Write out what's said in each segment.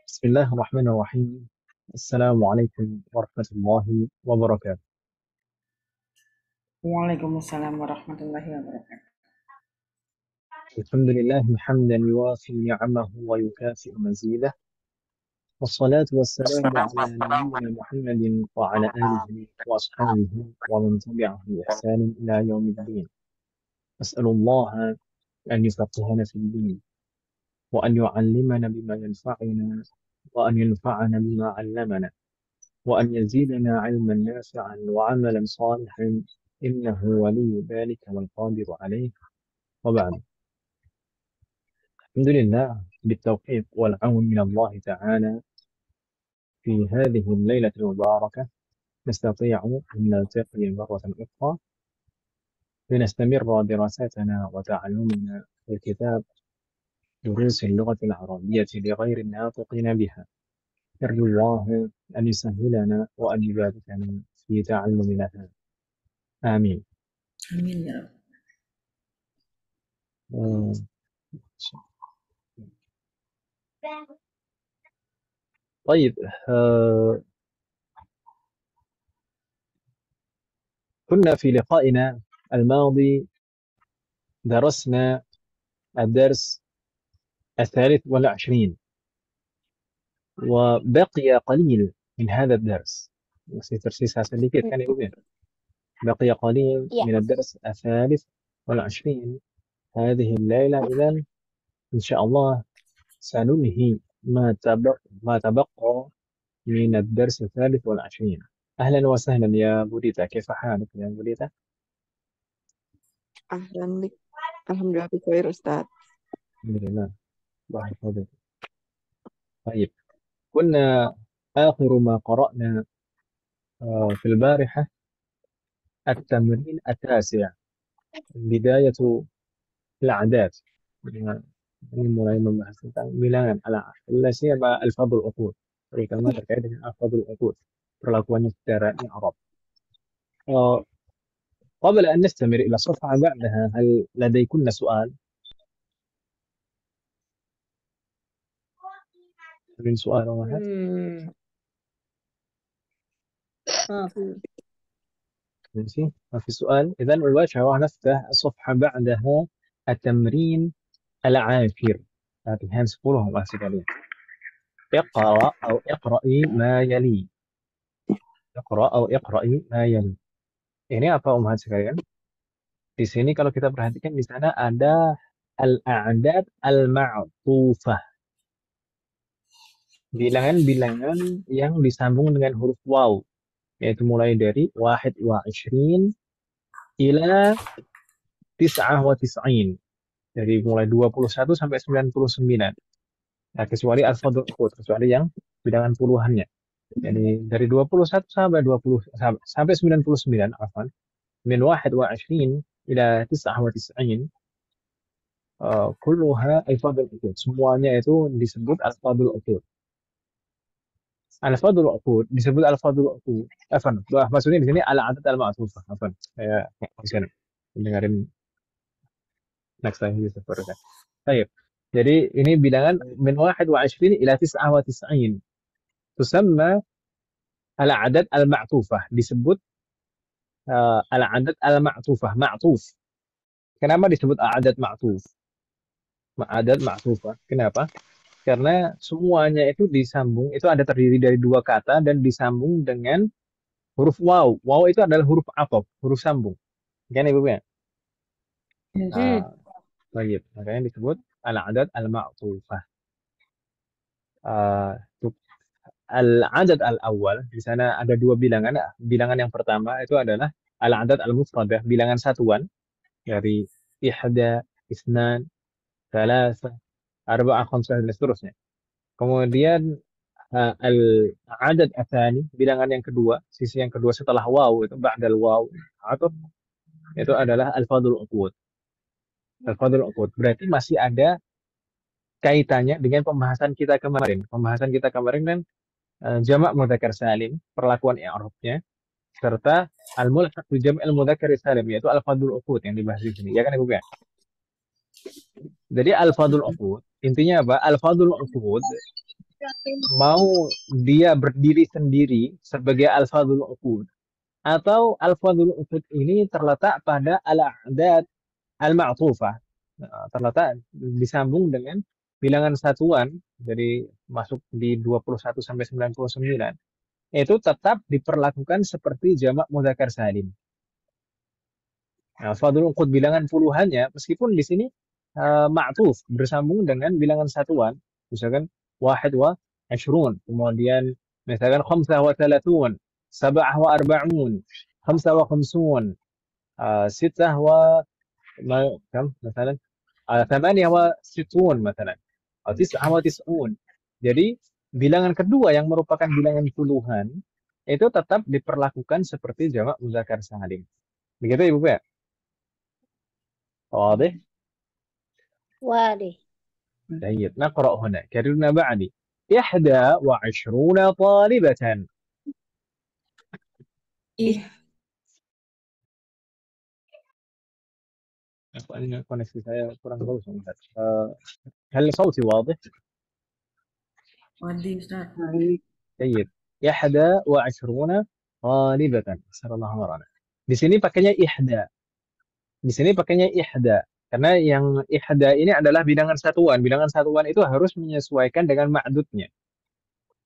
بسم الله الرحمن الرحيم. السلام عليكم ورحمة الله وبركاته. Waalaikumsalam warahmatullahi wabarakatuh. الحمد لله حمدا يوافي نعمه ويكافئ مزيده، والصلاة والسلام على نبينا محمد وعلى آله وأصحابه ومن تبعه بإحسان إلى يوم الدين. أسأل الله أن يفقهنا في الدين، وأن يعلمنا بما ينفعنا، وأن ينفعنا بما علمنا، وأن يزيدنا علما نافعا وعملا صالحا، إنه ولي ذلك والقادر عليه. وبعد، الحمد لله بالتوفيق والعون من الله تعالى، في هذه الليلة المباركة نستطيع أن نلتقي مرة أخرى لنستمر دراستنا وتعلمنا في الكتاب دروس اللغة العربية لغير الناطقين بها. نرجو الله أن يسهلنا وأن يباركنا في تعلمنا. آمين. Amin ya Rabb. آه، طيب. آه، كنا في لقائنا الماضي درسنا الدرس 23، وبقي قليل من هذا الدرس. masih tersisa sedikit kan Ibu ya? بقي قليل من الدرس 23. هذه الليلة إذن إن شاء الله سننهي ما تبقى من الدرس 23. أهلا وسهلا يا بوديتا، كيف حالك يا بوديتا؟ أهلا بك. الحمد لله بخير أستاذ. الحمد لله. الله يحفظك. طيب، كنا آخر ما قرأنا في البارحة التمرين التاسع، بداية الأعداد. Ini mulai membahas tentang bilangan ala siapa al-fadl uqud, terutama terkait dengan al-fadl uqud, perlakuannya secara i'rab. قبل أن نستمر إلى الصفحة بعدها، هل لديكن سؤال؟ من سؤال واحد؟ ماشي، ما في سؤال. إذا مباشرة راح نفتح الصفحة بعدها التمرين العاشر. latihan 10 masih kalian. اقرأ أو اقرأي ما يلي. اقرأ أو اقرأي ما يلي. Ini apa Umhat sekalian? Di sini kalau kita perhatikan di sana ada al-a'dad al-ma'tufah. Bilangan-bilangan yang disambung dengan huruf waw, yaitu mulai dari 21 ila 99. Dari mulai 21 sampai 99. Nah, kecuali al-fadl uqud, kecuali yang bilangan puluhannya. Jadi dari 21 sampai 20 sampai 99, afwan. Min 21 ila 99 kulluha al-fadl uqud. Semuanya itu disebut al-fadl uqud. Al-fadl uqud disebut al-fadl uqud. Afwan, maksudnya di sini al-adad al-ma'tufah. Afwan. Saya bisa dengerin next time seperti itu. Baik. Jadi ini bilangan min 21 ila 99. Tusamma al-adad al-ma'tufah, disebut al-adad al-ma'tufah, ma'tuf. Kenapa disebut al-adad ma'tuf? Adad ma'tufah. Kenapa? Karena semuanya itu disambung, itu ada terdiri dari dua kata dan disambung dengan huruf waw. Waw itu adalah huruf athof, huruf sambung. Kan Ibu ya? Baik, makanya disebut al-adad al-ma'tufah. Al-adad al-awwal, di sana ada dua bilangan. Bilangan yang pertama itu adalah al-adad al-mufradah, bilangan satuan dari ihda, isnan, thalatha, arba'ah, khamsah, dan seterusnya. Kemudian al-adad atsani, bilangan yang kedua, sisi yang kedua setelah waw, itu ba'dal waw atau itu adalah al-fadl uqud. Al-fadl uqud berarti masih ada kaitannya dengan pembahasan kita kemarin. Pembahasan kita kemarin kan jamak mudzakkar salim, perlakuan i'rabnya, serta al-mulhaq bi jam'il mudzakkar salim, yaitu al-fadl uqud yang dibahas di sini. Ya kan Ibu ya? Jadi alfadul uqud, intinya apa? Alfadul uqud mau dia berdiri sendiri sebagai alfadul uqud atau alfadul uqud ini terletak pada al-a'dad al-ma'tufah. Terletak disambung dengan bilangan satuan dari masuk di 21 sampai 99 itu tetap diperlakukan seperti jamak mudzakkar salim. Nah, alfadul uqud bilangan puluhannya meskipun di sini ma'tuf bersambung dengan bilangan satuan, misalkan wahid wa ashrun, kemudian misalkan khamsah wa thalathun, sab'ah wa arba'un, khamsah wa khamsun, sittah wa kam misalnya thamaniyah wa sittun misalnya, atau tis'ah wa tis'un. Jadi bilangan kedua yang merupakan bilangan puluhan itu tetap diperlakukan seperti jamak mudzakkar salim. Begitu Ibu ya? واضح؟ واضح. جيد. نقرأ هنا كررنا بعدي 21 طالبة. Ih, Ini koneksi saya kurang bagus Ustaz. هل صوتي واضح؟ Wadi Ustaz. جيد. 21 طالبة. أسأل الله مرana. Di sini pakainya ihda. Di sini pakainya ihda. Karena yang ihda ini adalah bilangan satuan. Bilangan satuan itu harus menyesuaikan dengan ma'dudnya.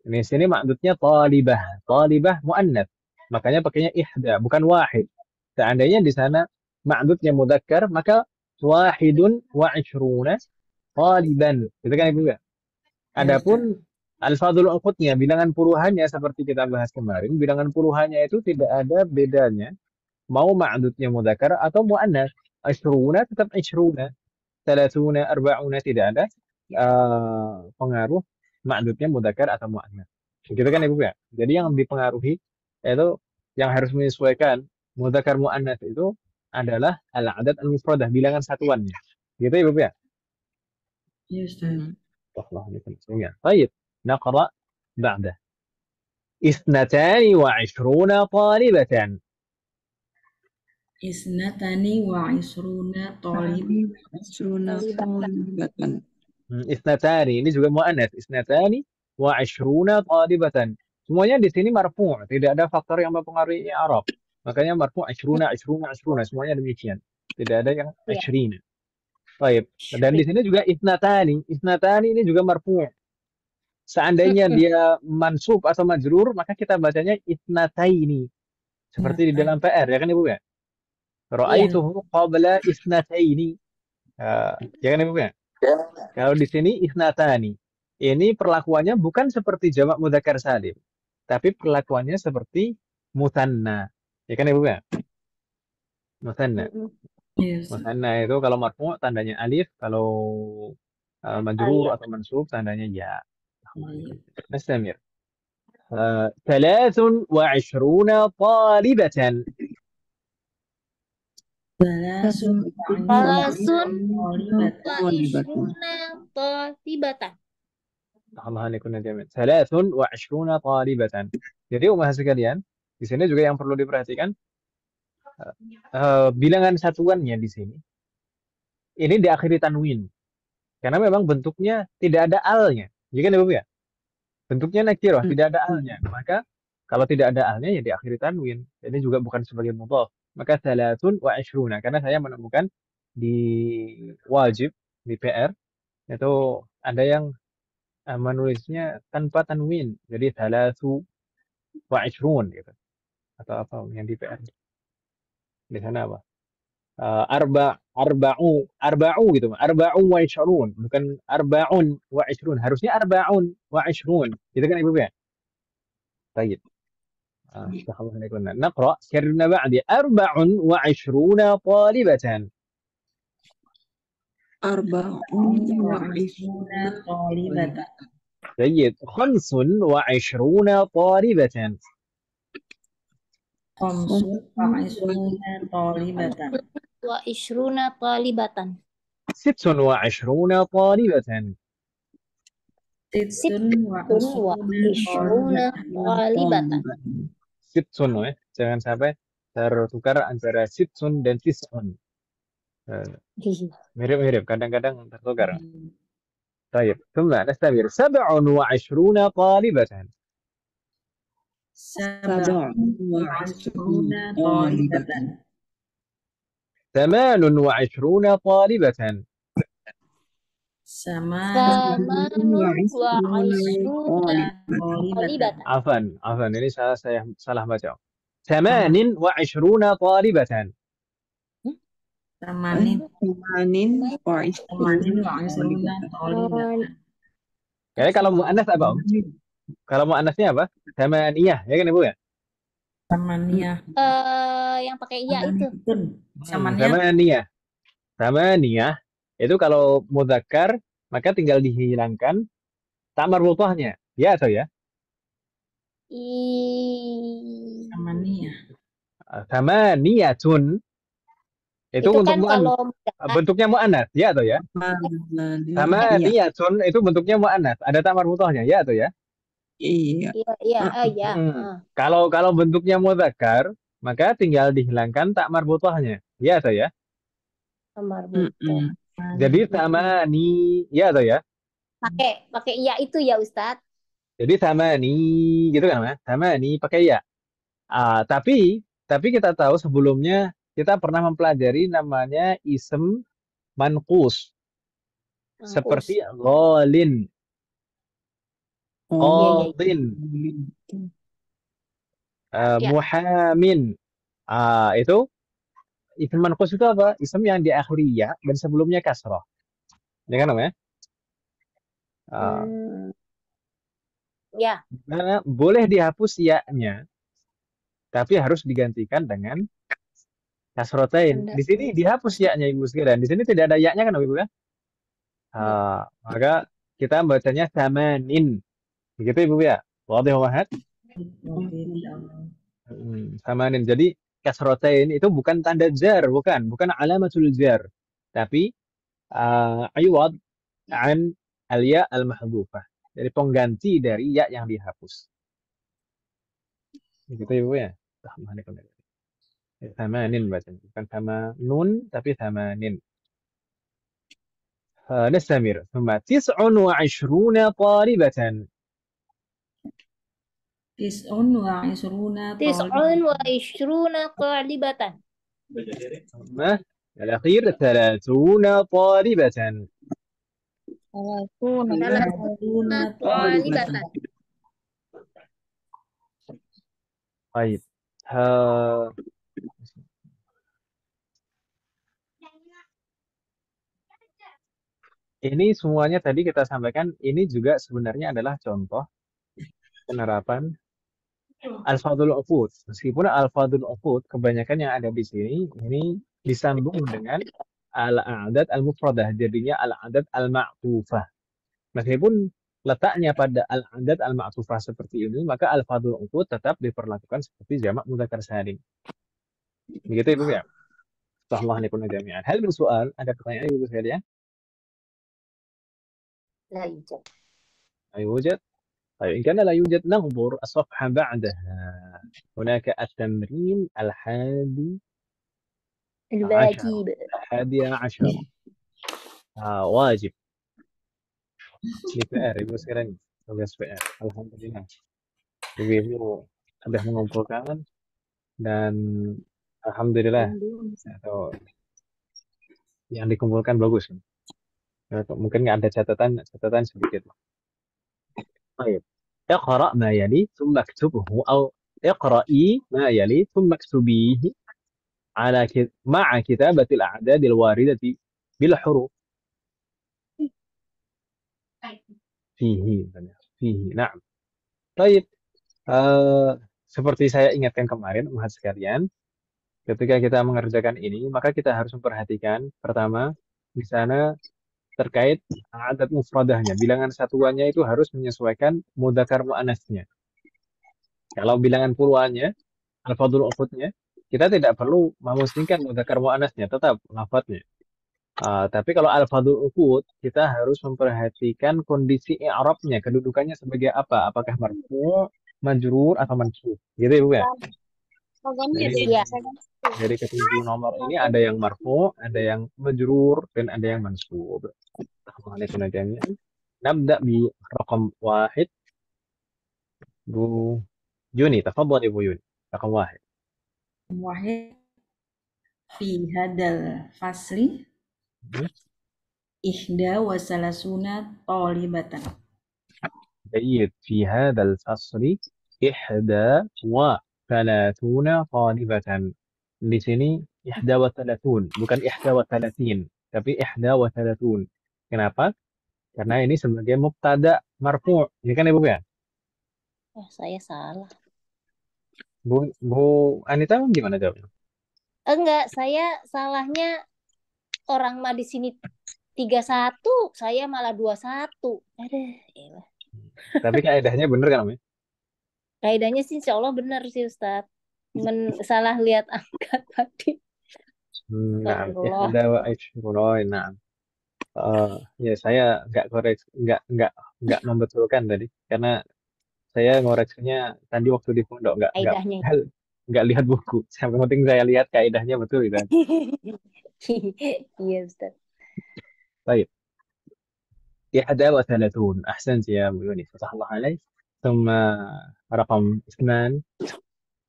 Di sini ma'dudnya talibah. Talibah mu'annats. Makanya pakainya ihda, bukan wahid. Seandainya di sana ma'dudnya mudzakkar, maka wahidun wa ishruna taliban. Gitu kan Ibu ya? Adapun alfadul uqudnya, bilangan puluhannya seperti kita bahas kemarin, bilangan puluhannya itu tidak ada bedanya mau ma'dudnya mudzakkar atau muannats. Ashruna tetap ishruna, salatuna, arba'una, tidak ada pengaruh ma'dudnya mudzakkar atau muannats. Gitu kan Ibu ya? Jadi yang dipengaruhi itu yang harus menyesuaikan mudzakkar muannats itu adalah al-adad al-mufradah, bilangan satuannya. Gitu Ibu ya? Iya Ustaz. الله عليكم جميعا. طيب نقرأ بعده 22 طالبة. Isnatani wa isruna tolib. Asruna talibatan. 22 ini juga muannats. 22 talibatan. Semuanya di sini marfu', tidak ada faktor yang mempengaruhi i'rab. Makanya marfu' 20 semuanya demikian. Tidak ada yang 20. Baik. Dan di sini juga isnatani. Isnatani ini juga marfu'. Seandainya dia mansub atau majrur, maka kita bacanya isnataini. Seperti di dalam PR, ya kan Ibu ya? Ra'aituhu qabla isnataini. Ya kan Ibu ya? Kalau di sini isnatani. Ini perlakuannya bukan seperti jamak mudzakkar salim, tapi perlakuannya seperti musanna. Ya kan Ibu ya? Musanna. Yes. Musanna itu kalau marfu' tandanya alif, kalau majrur atau mansub tandanya ya. نستمر 23 طالبة. 23 talibatan. Allah alaikum jami'an. 23 talibatan. Jadi umat sekalian, di sini juga yang perlu diperhatikan bilangan satuannya di sini. Ini diakhiri tanwin. Karena memang bentuknya tidak ada alnya. Jika Ibu ya? Bentuknya nakirah, tidak ada alnya. Maka kalau tidak ada alnya ya diakhiri tanwin. Ini juga bukan sebagai mudhaf. Maka 23 karena saya menemukan di wajib di PR itu ada yang menulisnya tanpa tanwin. Jadi 23 gitu. Atau apa yang di PR. Di sana apa? arba'u gitu. Arba'u wa ishrun, bukan arba'un wa ishrun. Harusnya arba'un wa ishrun. Gitu kan Ibu ya? Baik. نقرأ كررنا بعد 24 طالبة. 24 talibatan. جيد. 25 طالبة. 25 talibatan. Wa ishruna talibatan. 26 طالبة. 26 talibatan. Sitsun, jangan sampai tertukar antara sitsun dan tis'un. Eh, mirip-mirip, kadang-kadang tertukar. طيب ثم نستمر 27 طالبة. سبع وعشرون وعشرون طالبة. طالبة. 28 طالبة. ثمان وعشرون وعشرون طالبة. طالبة. عفوا ini saya salah baca. 28 طالبة. ثمانين ثمان وعشرون وعشرون طالبة. Jadi kalau muannas apa Om? Kalau muannasnya apa? Thamaniyah, ya kan Ibu ya? ثمانية. Yang pakai ya itu. ثمانية. Thamaniyah. Thamaniyah itu kalau mudzakkar maka tinggal dihilangkan ta marbuthahnya. Ya atau ya? ثمانية. Thamaniyatun itu Itu untuk kan kalau bentuknya muannas, ya atau ya? Thamaniyatun itu bentuknya muannas, ada ta marbuthahnya, ya atau ya? Iya. iya. Kalau bentuknya mudzakkar maka tinggal dihilangkan ta marbuthahnya, ya atau ya? Marbuthah. Jadi thamani, ya atau ya? Pakai ya itu ya Ustadz. Jadi thamani gitu kan, Mas? Thamani pakai ya. Tapi kita tahu sebelumnya kita pernah mempelajari namanya ism manqus. Seperti ghalin, qadin, muhamin. Itu ism manqus itu apa? Ism yang diakhiri ya dan sebelumnya kasrah. Ya kan namanya? Ya. Nah, boleh dihapus ya-nya, tapi harus digantikan dengan kasrotain. Di sini dihapus ya-nya Ibu sekalian. Di sini tidak ada ya-nya kan Ibu ya? Maka kita bacanya thamanin. Begitu Ibu ya? Wadih wahat? Thamanin. Jadi kasrotain itu bukan tanda jar, bukan alamatul jar. Tapi iwad an al-ya al-mahdhufah. Jadi pengganti dari ya yang dihapus. Begitu Ibu ya? Thamanin bacanya. Bukan sama nun, tapi thamanin. نستمر ثم 29 طالبة. 29 29 طالبة. ثم الأخير 30 طالبة. 30 طالبة. طيب ini semuanya tadi kita sampaikan, ini juga sebenarnya adalah contoh penerapan al-fadhul uqud. Meskipun al-fadhul uqud kebanyakan yang ada di sini ini disambung dengan al-a'dad al-mufradah, jadinya al-a'dad al-ma'tufah. Meskipun letaknya pada al-'adad al-ma'tufah seperti ini, maka al-fadhul uqud tetap diperlakukan seperti jamak mudzakkar salim. Begitu Ibu ya? Sallallahu alaihi jami'an. Hal min soal, ada pertanyaan Ibu sekalian? لا يوجد. لا يوجد. طيب إن كان لا يوجد ننظر الصفحة بعدها. هناك التمرين الحادي الواجب. عشر. واجب. Di PR Ibu sekalian, tugas PR. Alhamdulillah. Ibu sudah mengumpulkan dan alhamdulillah atau yang dikumpulkan bagus. Mungkin nggak ada catatan sedikit. طيب اقرأ ما يلي ثم اكتبه أو اقرأي ما يلي ثم اكتبيه مع كتابة الأعداد الواردة بالحروف. فيه نعم. طيب seperti saya ingatkan kemarin umat sekalian, ketika kita mengerjakan ini maka kita harus memperhatikan pertama di sana terkait adat mufradahnya, bilangan satuannya itu harus menyesuaikan mudzakkar muannasnya. Kalau bilangan puluhannya, al-fadhul uqudnya, kita tidak perlu memusingkan mudzakkar muannasnya, tetap lafadznya. Tapi kalau al-fadhul uqud, kita harus memperhatikan kondisi i'rabnya, kedudukannya sebagai apa? Apakah marfu', majrur atau mansub? Gitu Ibu ya. Jadi Iya. dari ketujuh nomor ini ada yang marfu, ada yang majrur, dan ada yang mansub. Assalamualaikum jami'an. Nabda bi raqam wahid. Bu Juni, tafadhali Bu Yuni. Raqam wahid. Wahid fi hadal fasli Hmm. ihda wa salasuna talibatan. جيد في هذا الفصل 31 طالبة. Di sini 31, bukan 31, tapi 31. Kenapa? Karena ini sebagai mubtada marfu. Ya kan Ibu ya? Saya salah. Bu Anita gimana jawabnya? Enggak, saya salahnya orang mah di sini 31, saya malah 21. Aduh, elah. Tapi kaidahnya bener kan Om? Kaidahnya sih insya Allah benar sih Ustadz. Salah lihat angka tadi. Nah, Astagfirullah. nah. Ya saya nggak membetulkan tadi karena saya ngoreksinya tadi waktu di pondok Kaidahnya. nggak lihat buku. Yang penting saya lihat kaidahnya betul gitu. Iya Ustadz. Baik. 31 أحسنت يا أبو يونس فتح الله عليك. ثم رقم 2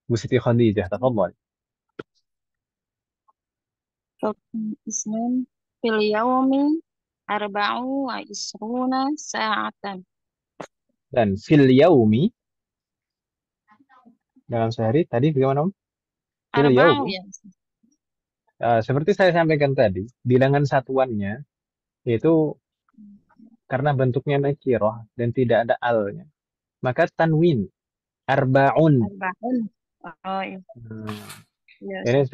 Bu Siti Khadijah تفضل. Isnin fil yaumi arba'u wa isruna sa'atan. Dan fil yaumi dalam sehari tadi bagaimana Om? Fil Arba'u yaumi. ya. Seperti saya sampaikan tadi, bilangan satuannya yaitu karena bentuknya nakirah dan tidak ada alnya, maka tanwin arba'un. Arba'un. Oh iya. Ya, Ini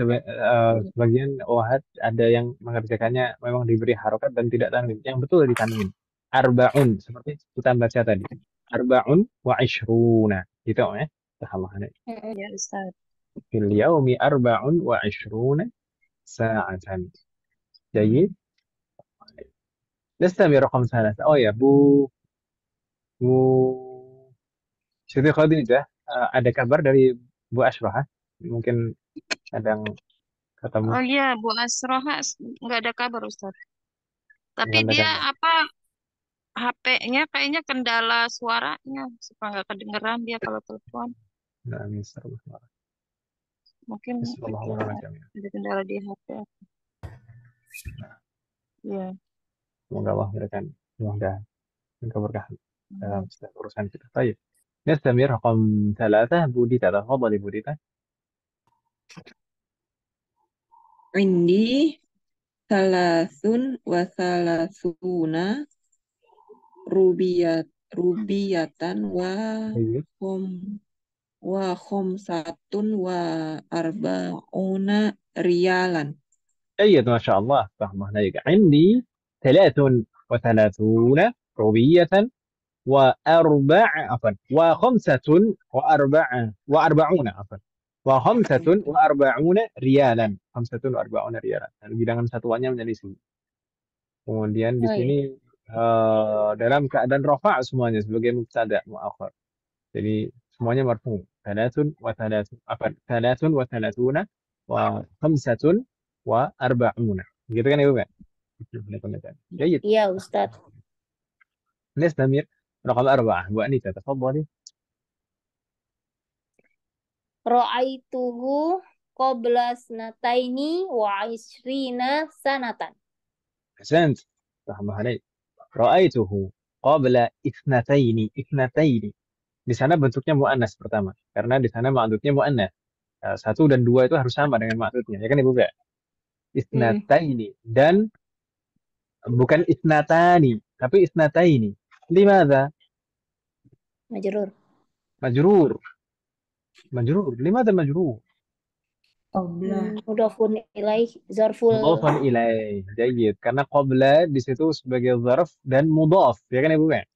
sebagian wahad ada yang mengerjakannya memang diberi harokat dan tidak tanwin. Yang betul di tanwin. Arba'un seperti kita baca tadi. Arba'un wa ishruna. Gitu ya. Allah. ya Ustaz. Fil yaumi arba'un wa ishruna sa'atan. Jadi, نستمر رقم 3. Oh ya, Bu Siti Khadijah, ada kabar dari Bu Ashrah? Mungkin ada yang ketemu. Oh iya, Bu Asroha nggak ada kabar Ustaz. Tapi Nggak ada dia kabar. apa HP-nya kayaknya kendala suaranya, suka nggak kedengeran dia kalau telepon. Nah, Mister. Mungkin Bismillahirrahmanirrahim. ada kendala di HP. Ya. Semoga Allah memberikan kemudahan dan keberkahan dalam setiap urusan kita. Baik. نستمر رقم 3 بوديتا تفضلي بوديتا. عندي 33 ربية طيب. وخمسة وأربعون ريالا. جيد ما شاء الله. فهم عليك. عندي 33 روبية وأربعون وخمسة وأربعون ريالا. 45 ريالا. Bilangan satuannya menjadi 10. Kemudian di sini dalam keadaan rafa' semuanya sebagai mubtada muakhar. Jadi semuanya marfu. Thalathun wa thalathuna wa khamsatun wa arba'una. Gitu kan Ibu kan? Baik. Iya Ustadz. نستمر رقم 4 Bu Anita تفضلي. Ra'aituhu qabla sanataini wa ishrina sanatan. أحسنت. رحمه عليك. رأيته قبل اثنتين. Di sana bentuknya muannas pertama. Karena di sana ma'dudnya muannas. 1 dan 2 itu harus sama dengan ma'dudnya. Ya kan Ibu ya? Isnataini. Dan bukan isnatani, tapi isnataini. Limadha? Majrur. Limadha majrur? Mudhafun ilaih zarful. Mudhafun ilaih. Jayid. Karena qabla di situ sebagai zarf dan mudhaf. Ya kan Ibu ya?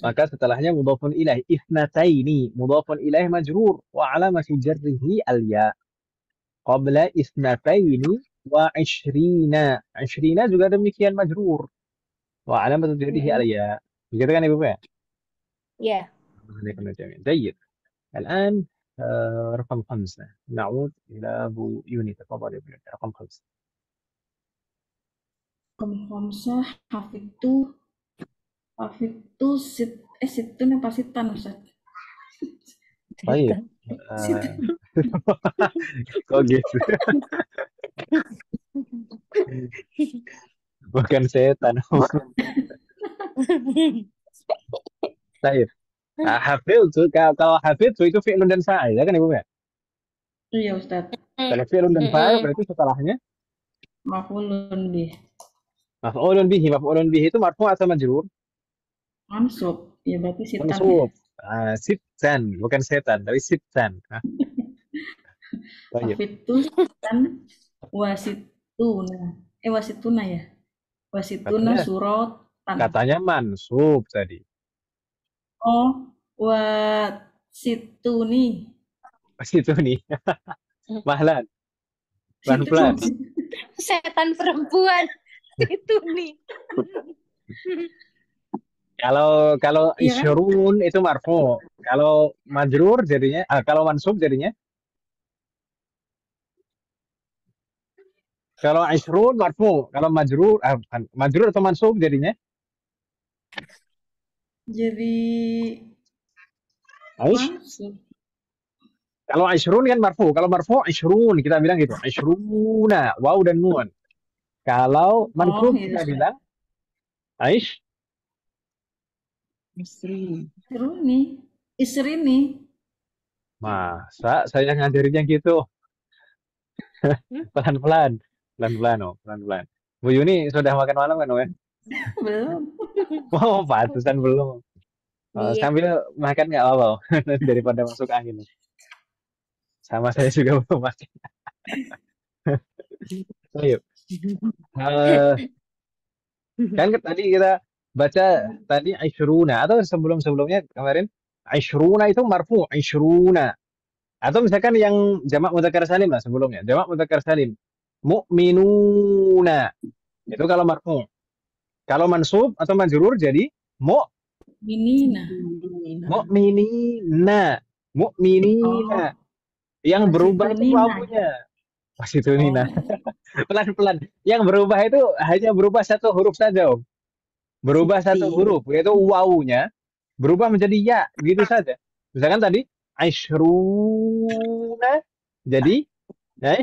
Maka setelahnya mudhafun ilaih. Isnataini. Mudhafun ilaih majrur. Wa alamati jarrihi al-ya. Qabla isnataini wa ishrina. Ishrina juga demikian majrur. Wa alamati jarrihi al-ya. Begitu kan Ibu ya? Ya. جيد. الآن رقم 5 نعود إلى أبو يوني تفضل يا ابن رقم 5 Raqam khamsah hafidtu situn apa sitan Ustaz? طيب Sitan. kok gitu bukan setan طيب حفظت kalau حفظت itu fi'lun dan fa'il ya kan Ibu ya Iya Ustaz. kalau fi'lun dan fa'il berarti setelahnya Maf'ulun bih. maf'ulun bihi itu marfu' atau majrur Mansub. Ya berarti sitan ya. mansub sitan bukan setan tapi sitan طيب Hafidtu sitan wasituna. Wasituna ya. Wasituna Katanya- suratan. katanya mansub tadi Oh, wasituni. situ nih mahlan pelan-pelan Setan perempuan. Itu nih. kalau Iya kan? isyrun itu marfu kalau majrur jadinya kalau mansub jadinya kalau isyrun marfu kalau majrur bukan. Majrur atau mansub jadinya Jadi Aish mansub. kalau isyrun kan marfu kalau marfu isyrun kita bilang gitu isyruna waw dan nun kalau mansub iya, kita Ustaz. bilang Aish Isri. Isrini. masa saya ngajarinnya gitu pelan-pelan pelan-pelan Bu Yuni sudah makan malam kan ya Belum. oh pantesan belum Iya. sambil makan nggak apa-apa daripada masuk angin sama saya juga belum makan Ayo. Kan tadi kita baca tadi Aishruna atau sebelum-sebelumnya kemarin Aishruna itu marfu Aishruna atau misalkan yang jamak mudzakkar salim lah sebelumnya jamak mudzakkar salim mu'minuna itu kalau marfu kalau mansub atau majrur jadi Minina. mu'minina mu'minina yang berubah itu Wasitunina. wawunya Wasitunina pelan-pelan yang berubah itu hanya berubah satu huruf saja Om berubah satu huruf yaitu wawunya berubah menjadi ya gitu saja misalkan tadi Aishruna jadi ya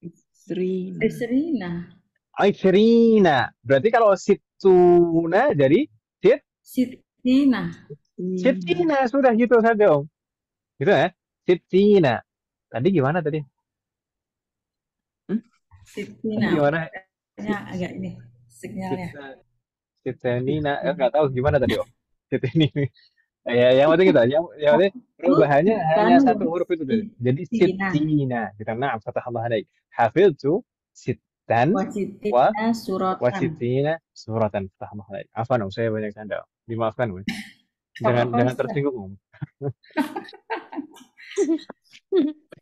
Isri. Isrina. Aishrina berarti kalau situna jadi Sitina. Sitina sudah gitu saja Om gitu ya Sitina tadi gimana tadi Sitina. gimana Kayaknya agak ini sinyalnya. Sitinina nggak tahu gimana tadi Om Sitinini ya yang penting gitu yang penting perubahannya hanya satu huruf itu tadi. Jadi sitina kita nah fatah Allah alaik hafidtu sitan Wasitina suratan. wasitina suratan fatah Allah alaik afan Om saya banyak canda dimaafkan Om jangan tersinggung Om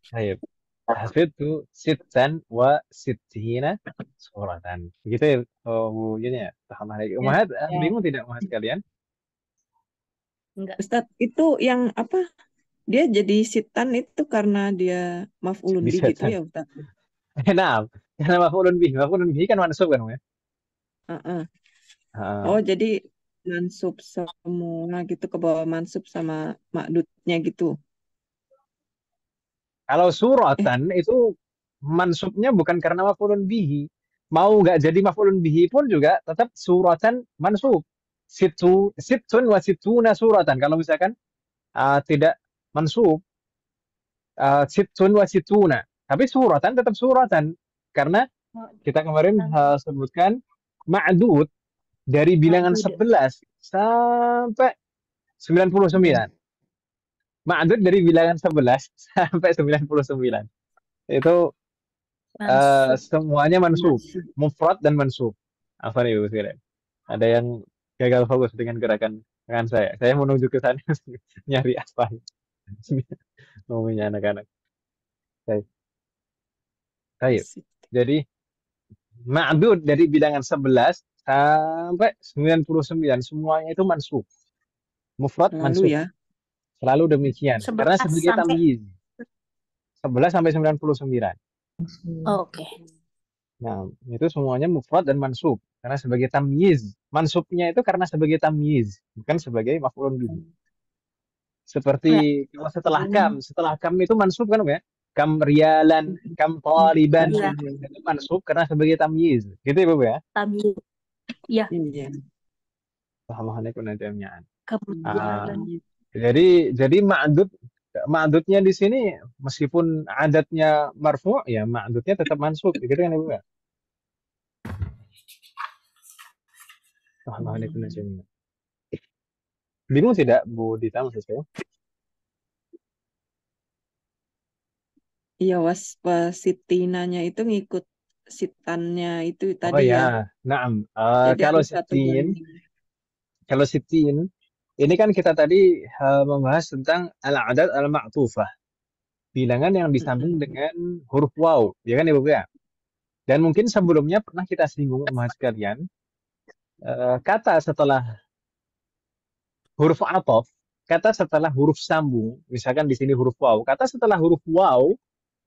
Baik. Hafidtu sitan wa sittina suratan. Begitu ya, Bu Yuni ya. Fatah Allah alaik. Umahat bingung tidak Umahat sekalian? Enggak. Ustadz, itu yang apa? Dia jadi sitan itu karena dia maf'ulun Jadi bih gitu setan. ya, Ustadz? Nah, karena maf'ulun bihi kan mansub kan ya? Heeh. Heeh. Oh, jadi mansub semua gitu ke bawah mansub sama makdudnya gitu. Kalau suratan itu mansubnya bukan karena maf'ulun bihi. Mau nggak jadi maf'ulun bihi pun juga tetap suratan mansub. Situn wa situna suratan. Kalau misalkan tidak mansub situn wa situna. Tapi suratan tetap suratan. Karena kita kemarin sebutkan ma'dud dari bilangan 11 sampai 99. Ma'dud dari bilangan 11 sampai 99. Itu semuanya mansub, mufrad dan mansub. Apa nih Ibu sekalian? Ada yang gagal fokus dengan gerakan tangan saya. Saya menuju ke sana nyari apa? Ngomongnya anak-anak. Baik. Jadi ma'dud dari bilangan 11 sampai 99 semuanya itu mansub. Mufrad Lalu mansub. ya. Selalu demikian. Karena 11 sebagai sampai- tamyiz. 11 sampai 99. Oke. Nah, itu semuanya mufrad dan mansub karena sebagai tamyiz. Mansubnya itu karena sebagai tamyiz, bukan sebagai maf'ulun bihi. Seperti Ya. kalau setelah kam itu mansub kan ya? Kam rialan, kam taliban. Iya. Itu mansub karena sebagai tamyiz. Gitu ya, Bu ya? Tamyiz. Iya. Iya. Alaikum jami'an. Kebetulan. Jadi ma'dudnya di sini meskipun adatnya marfu' ya ma'dudnya tetap mansub gitu kan Ibu ya? Alaikum jami'an. Bingung tidak Bu Dita maksud saya? Iya, wasitinanya itu ngikut sitannya itu Oh tadi ya. ya, na'am. Jadi Kalau harus satu sitin, banding. ini kan kita tadi membahas tentang al-adad al-ma'tufah. Bilangan yang disambung dengan huruf waw, ya kan Ibu ya? Dan mungkin sebelumnya pernah kita singgung sama sekalian, kata setelah huruf ataf, kata setelah huruf sambung, misalkan di sini huruf waw, kata setelah huruf waw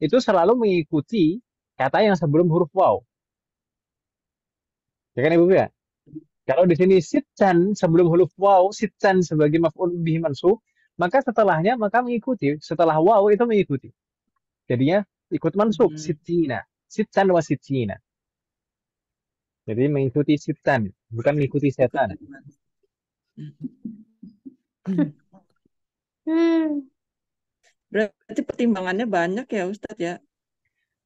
itu selalu mengikuti kata yang sebelum huruf waw. Ya kan Ibu ya? Kalau di sini sittan sebelum huruf waw, sittan sebagai maf'ul bihi mansub, maka setelahnya maka mengikuti, setelah waw itu mengikuti. Jadinya ikut mansub sittina, sittan wa sittina. Jadi mengikuti sittan, bukan mengikuti setan. Berarti pertimbangannya banyak ya Ustadz ya.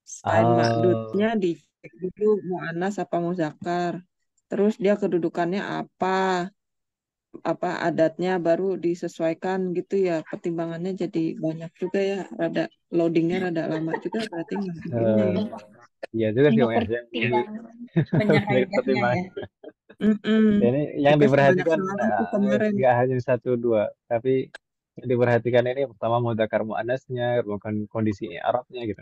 Selain ma'dudnya dicek dulu mu'annas apa muzakkar. Terus dia kedudukannya apa adatnya baru disesuaikan gitu ya. Pertimbangannya jadi banyak juga ya. Rada loadingnya rada lama juga berarti ini. Iya juga sih, Banyak pertimbangan. Banyak faedahnya ya. Ini yang Kita diperhatikan sebanyak semalam tuh kemarin. nggak hanya satu dua, tapi yang diperhatikan ini pertama mudzakkar muannasnya, bukan kondisi Arabnya gitu.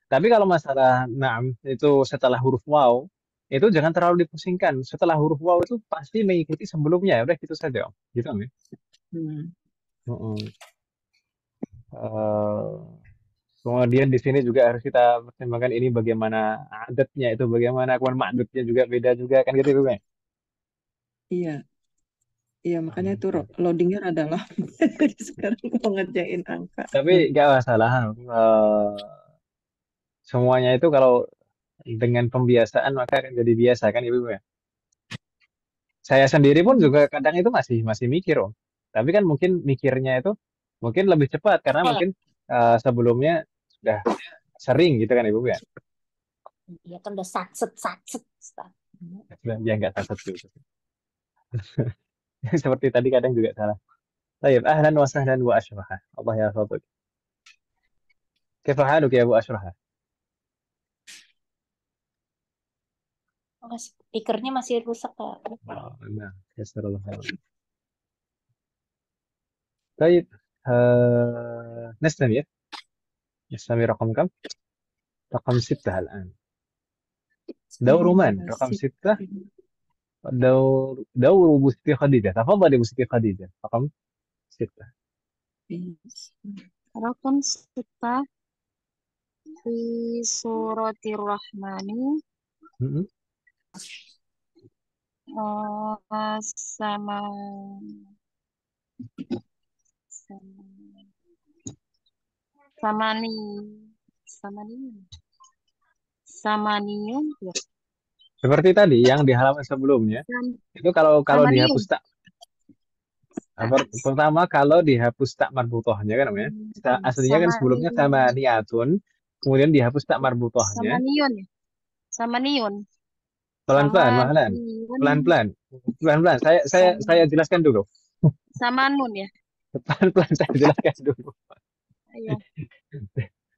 Tapi kalau masalah na'am itu setelah huruf waw, itu jangan terlalu dipusingkan. Setelah huruf waw itu pasti mengikuti sebelumnya. Udah gitu saja, Om. Gitu, Om. Kemudian di sini juga harus kita pertimbangkan ini bagaimana adatnya itu bagaimana, kemudian ma'dudnya juga beda juga kan gitu, Bu. Iya. Iya, makanya itu loadingnya rada lama. Sekarang mau ngerjain angka. Tapi nggak masalah. Semuanya itu kalau dengan pembiasaan maka akan jadi biasa kan Ibu ya. Saya sendiri pun juga kadang itu masih mikir Om. Tapi kan mungkin mikirnya itu mungkin lebih cepat karena mungkin sebelumnya sudah sering gitu kan Ibu ya. Iya kan udah satset. Ya nggak takut gitu. Seperti tadi kadang juga salah. Baik, ahlan wa sahlan wa asyraha. Allah ya fadl. Kaifa haluk ya Bu Asyraha? Speakernya masih rusak Kak. Nah, jazakallahu khairan. طيب نستمر رقم كم؟ رقم 6 الآن. دور من؟ رقم 6 دور أبو ستي خديجة. تفضلي أبو ستي خديجة. رقم 6. رقم 6 في سورة الرحمن sama Samanium ya. Seperti tadi yang di halaman sebelumnya. Itu kalau dihapus tak pertama kalau dihapus tak marbutohnya kan namanya. Aslinya kan sebelumnya samaniatun, kemudian dihapus tak marbutohnya. Samaniun. Pelan-pelan. Saya jelaskan dulu. Samanun ya. Pelan-pelan saya jelaskan dulu. Ayo.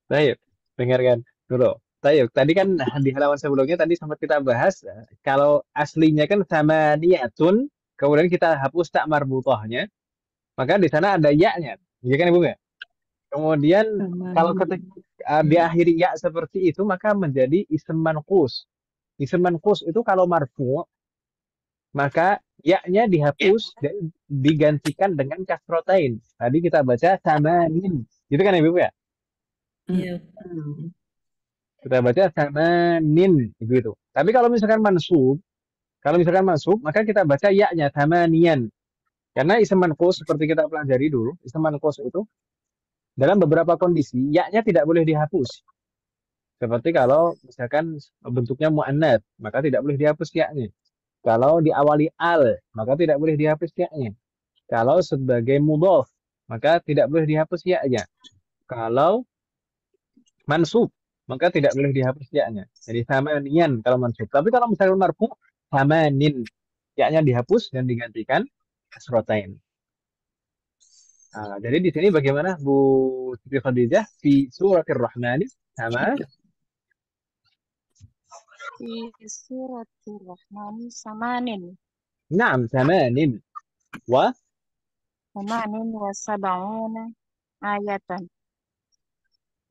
Baik, dengarkan dulu. Baik, tadi kan di halaman sebelumnya tadi sempat kita bahas kalau aslinya kan samaniyatun, kemudian kita hapus tak marbutohnya, maka di sana ada ya-nya. Iya kan Ibu ya? Kemudian kalau ketika diakhiri ya seperti itu maka menjadi ism manqus. Ism manqus itu kalau marfu maka ya-nya dihapus dan digantikan dengan kasrotain. Tadi kita baca samanin. Gitu kan Ibu ya? Iya. Kita baca thamanin gitu. Tapi kalau misalkan mansub, maka kita baca ya-nya thamaniyan. Karena isim manqus seperti kita pelajari dulu, isim manqus itu dalam beberapa kondisi ya-nya tidak boleh dihapus. Seperti kalau misalkan bentuknya muannats, maka tidak boleh dihapus ya-nya. Kalau diawali al, maka tidak boleh dihapus ya-nya. Kalau sebagai mudhaf, maka tidak boleh dihapus ya-nya. Kalau mansub, maka tidak boleh dihapus ya-nya. Jadi thamaniyan kalau mansub. Tapi kalau misalkan marfu, thamanin. Ya-nya dihapus dan digantikan kasrotain. Nah, jadi di sini bagaimana Bu Siti Khadijah fi suratir Rahmani sama Fi suratul Rahman samanin. na'am thamanin wa Samanin wa sab'una ayatan.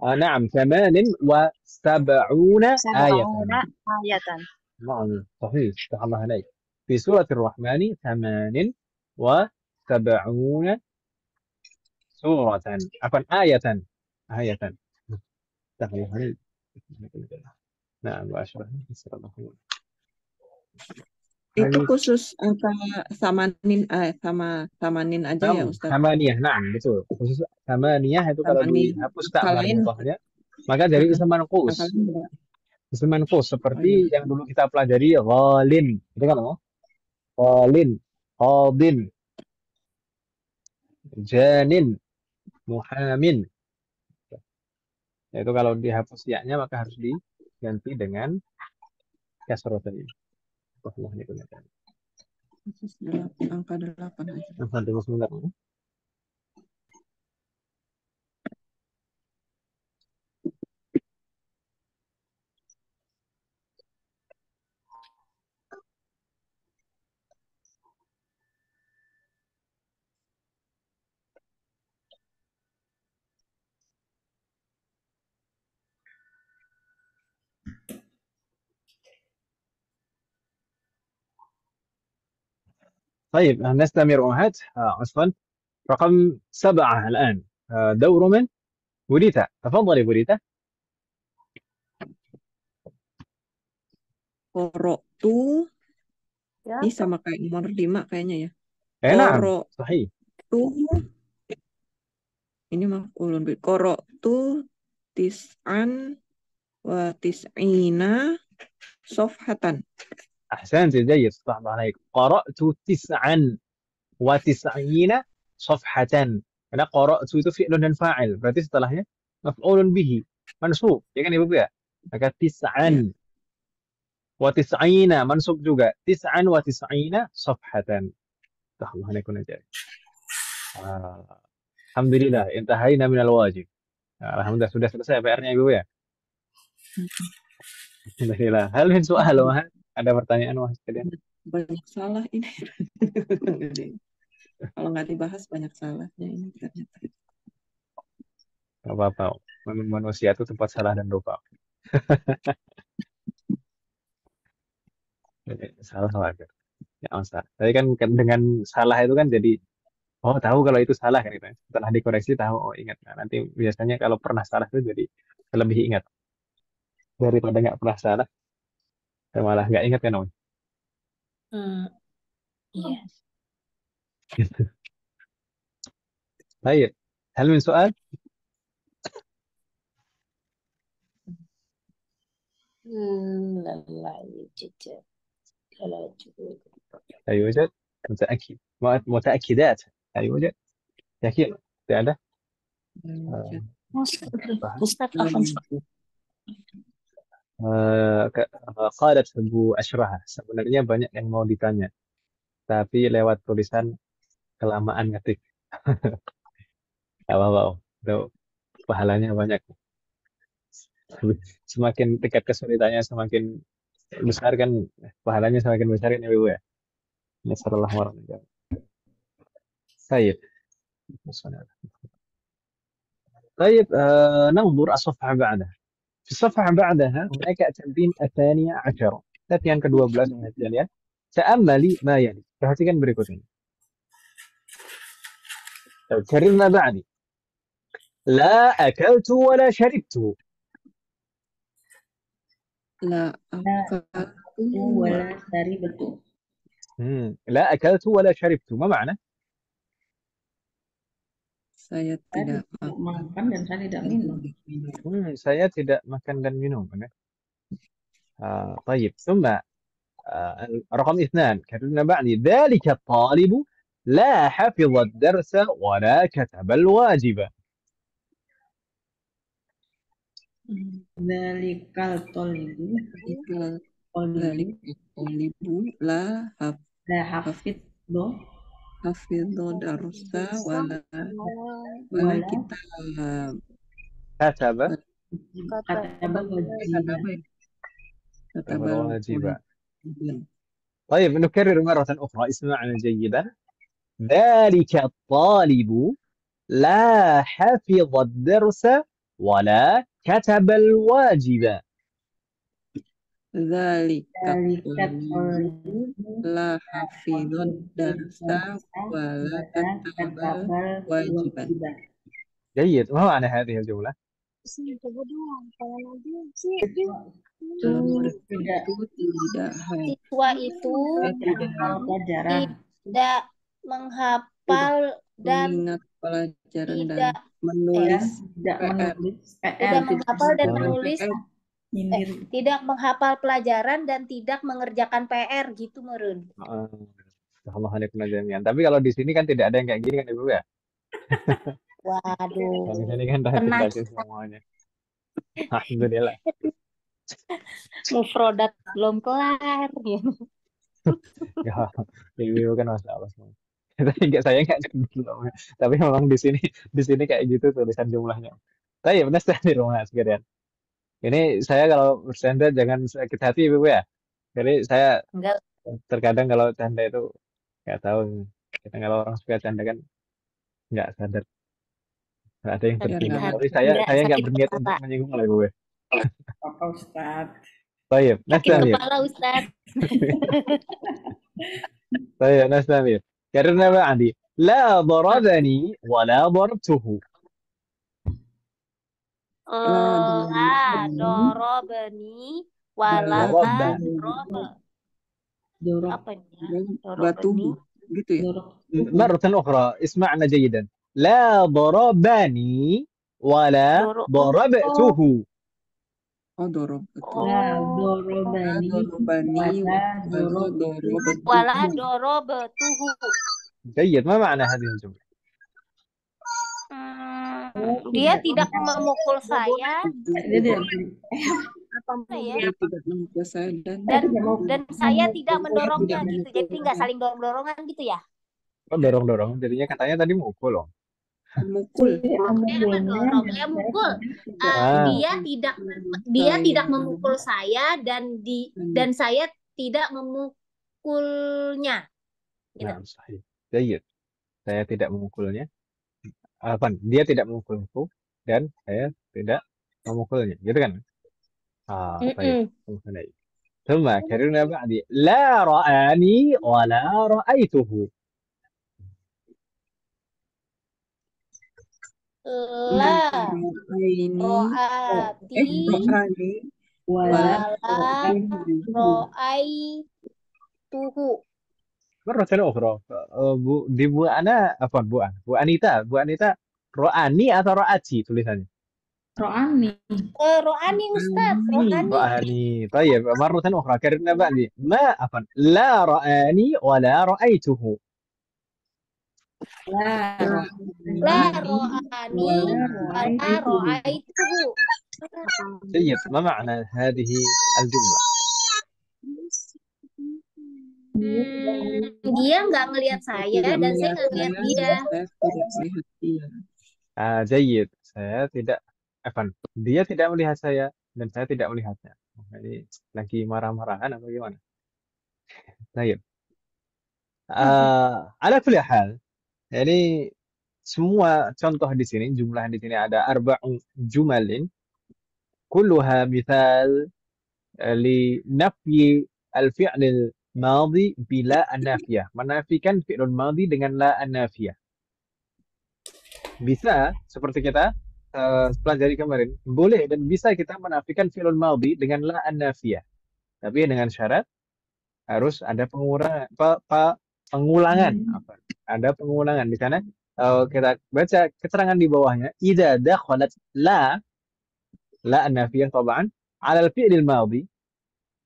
na'am thamanin wa sab'una ayatan. Sab'una ayatan. نعم صحيح فتح الله عليك في سورة الرحمن 78 سورة عفوا آية آية فتح الله عليك نعم وأشرح Itu khusus samanin sama samanin aja ya Ustaz. Thamaniyah, na'am betul. Khusus thamaniyah itu kalau dihapus tak Kalain marfu'ahnya, maka jadi isim manqus. Isim manqus seperti yang dulu kita pelajari ghalin. Itu kan apa? Ghalin, qadin, janin, muhamin. Yaitu kalau dihapus ya-nya maka harus diganti dengan kasroh tadi. Allah ini gunakan. Angka 8 aja. Tunggu sebentar. طيب نستمر أهات عفوا رقم 7 الآن دور من بوليتا تفضلي بوليتا Korotu ini sama kayak nomor 5 kayaknya ya. نعم صحيح ini maf'ulun bih. Korotu tis'an wa tis'ina sofhatan. أحسنت جيد صح الله عليك قرأت 99 صفحة karena qara'tu itu fi'lun dan fa'il berarti setelahnya maf'ulun bihi mansub ya kan Ibu ya maka tis'an wa tis'ina mansub juga tis'an wa tis'ina safhatan Allah alaikum aja alhamdulillah intahaina minal wajib alhamdulillah sudah selesai PR-nya Ibu ya alhamdulillah hal min soal ada pertanyaan Mas kalian Banyak salah ini. Kalau nggak dibahas banyak salahnya ini ternyata. Gak apa-apa memang manusia itu tempat salah dan lupa salah wajar ya masa tapi kan dengan salah itu kan jadi oh tahu kalau itu salah kan gitu. Setelah dikoreksi tahu oh ingat nah, nanti biasanya kalau pernah salah itu jadi lebih ingat daripada nggak pernah salah malah nggak ingat kan om Iya. طيب هل من سؤال لا يوجد لا يوجد لا يوجد متأكد متأكدات لا يوجد yakin tidak ada Ustaz afwan. قالت Bu Ashrah sebenarnya banyak yang mau ditanya tapi lewat tulisan kelamaan ngetik apa-apa Tuh, pahalanya banyak semakin tingkat kesulitannya semakin besar kan pahalanya semakin besar ini Ibu ya Nasallallahu طيب طيب ننظر الصفحة بعدها في الصفحة بعدها هناك التمرين 12 latihan ke-12 ya تأملي ما يلي perhatikan berikut ini كررنا بعدي لا أكلت ولا شربت. La akaltu Wala dari betul. لا أكلت ولا شربت ما معنى؟ saya tidak Tidak makan makan dan saya tidak dan minum. tidak minum. saya tidak makan dan minum. طيب ثم رقم 2 كتبنا بعد ذلك الطالب لا حفظ الدرس ولا كتب الواجب. Dalikal tolibu. Dari tolibu la La hafid do. hafidho darussa wala Wala. kita كتب Kataba wajiban. الواجب. طيب نكرر مرة أخرى اسمعنا جيدا. ذلك الطالب لا حفظ الدرس ولا كتب الواجب. Zalika Dalikat tolibu la hafidho darsa wala katabal wajiban. جيد. ما معنى هذه الجملة؟ Tidak Siswa itu menghafal pelajaran. tidak menghafal dan mengingat pelajaran dan tidak menulis Tidak menulis PR. tidak menghafal dan menulis Nyindir. tidak menghafal pelajaran dan tidak mengerjakan PR gitu Merun. Alhamdulillah jami'an. Tapi kalau di sini kan tidak ada yang kayak gini kan Ibu ya? Waduh. Kalau di sini kan rajin-rajin semuanya. Alhamdulillah. Mufrodat belum kelar. Ya, Ibu kan masalah semua. Tapi saya nggak dulu. Tapi memang di sini kayak gitu tulisan jumlahnya. Tapi ya benar di rumah sekalian. Ini saya kalau bercanda jangan sakit hati Ibu ya. Jadi saya Enggak. terkadang kalau canda itu nggak tahu. Kadang kalau orang suka canda kan nggak sadar. Nggak ada yang Sakit tersinggung. hati. Tapi saya nggak Sakit berniat kepala. untuk menyinggung lah Ibu. Apa Ustaz? Baik, Sakit نستمر. kepala Ustaz. طيب نستمر. كررنا بعدي لا ضربني ولا ضربته. La dorobani wala Doroba. roba. Dorok. Apa ini? batu Dorobani. gitu ya. Dorok. مرة أخرى اسمعنا جيدا. لا ضربني ولا ضربته. Oh dorob betul. La Oh. dorobani. Dorobani Wala dorobetuhu. جيد. ما معنى هذه الجملة؟ Dia tidak memukul saya Dia tidak ya, Dia tidak memukul saya dan saya tidak mendorongnya gitu. Jadi nggak saling dorong-dorongan gitu ya. Oh, dorong-dorong. Jadinya katanya tadi mukul loh. memukul. Dorong ya mukul. Dia tidak memukul saya dan saya tidak memukulnya. Gitu. Nah, sahih. Jayid. Saya tidak memukulnya. Dia tidak memukulku dan saya tidak memukulnya. Gitu kan? طيب. ثم كررنا بعد لا رآني ولا رأيته. La ini ro'ati wala ro'aituhu. مرة أخرى Bu Anita ro'ani atau ro'ati tulisannya? ro'ani. Ro'ani Ustaz, ro'ani. رآني. طيب مرة أخرى كررنا بعد لا رآني ولا رأيته. La ro'ani wala ro'aituhu. جيد. ما معنى هذه الجملة؟ Dia nggak ngelihat saya dan saya nggak ngelihat dia. Saya tidak melihat dia. جيد. Dia tidak melihat saya dan saya tidak melihatnya. Ini lagi marah-marahan atau gimana? طيب. على كل حال, jadi semua contoh di sini, jumlah di sini ada arba'u jumalin kulluha mithal linafyi al-fi'l al-madhi bila an-nafiyah. Menafikan fi'l al-madhi dengan la an-nafiyah. Bisa seperti kita pelajari kemarin, boleh dan bisa kita menafikan fi'il madhi dengan la an-nafiyah. Tapi dengan syarat harus ada pengulangan. Apa? Ada pengulangan di sana. Kita baca keterangan di bawahnya. Idza dakhalat la an-nafiyah taban 'ala al-fi'il madhi.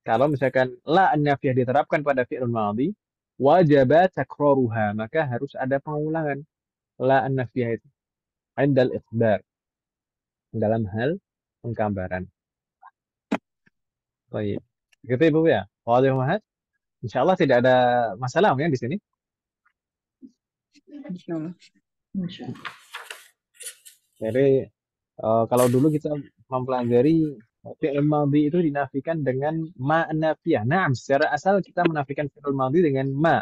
Kalau misalkan la an-nafiyah diterapkan pada fi'il madhi, wajaba takraruha, maka harus ada pengulangan la an-nafiyah itu 'inda al-ikhbar, dalam hal pengkabaran. Baik. Gitu Ibu ya. Wadih Muhammad. Insyaallah tidak ada masalah ya di sini. Insyaallah. Jadi kalau dulu kita mempelajari fi'il madhi itu dinafikan dengan ma nafiyah. Nah, secara asal kita menafikan fi'il madhi dengan ma.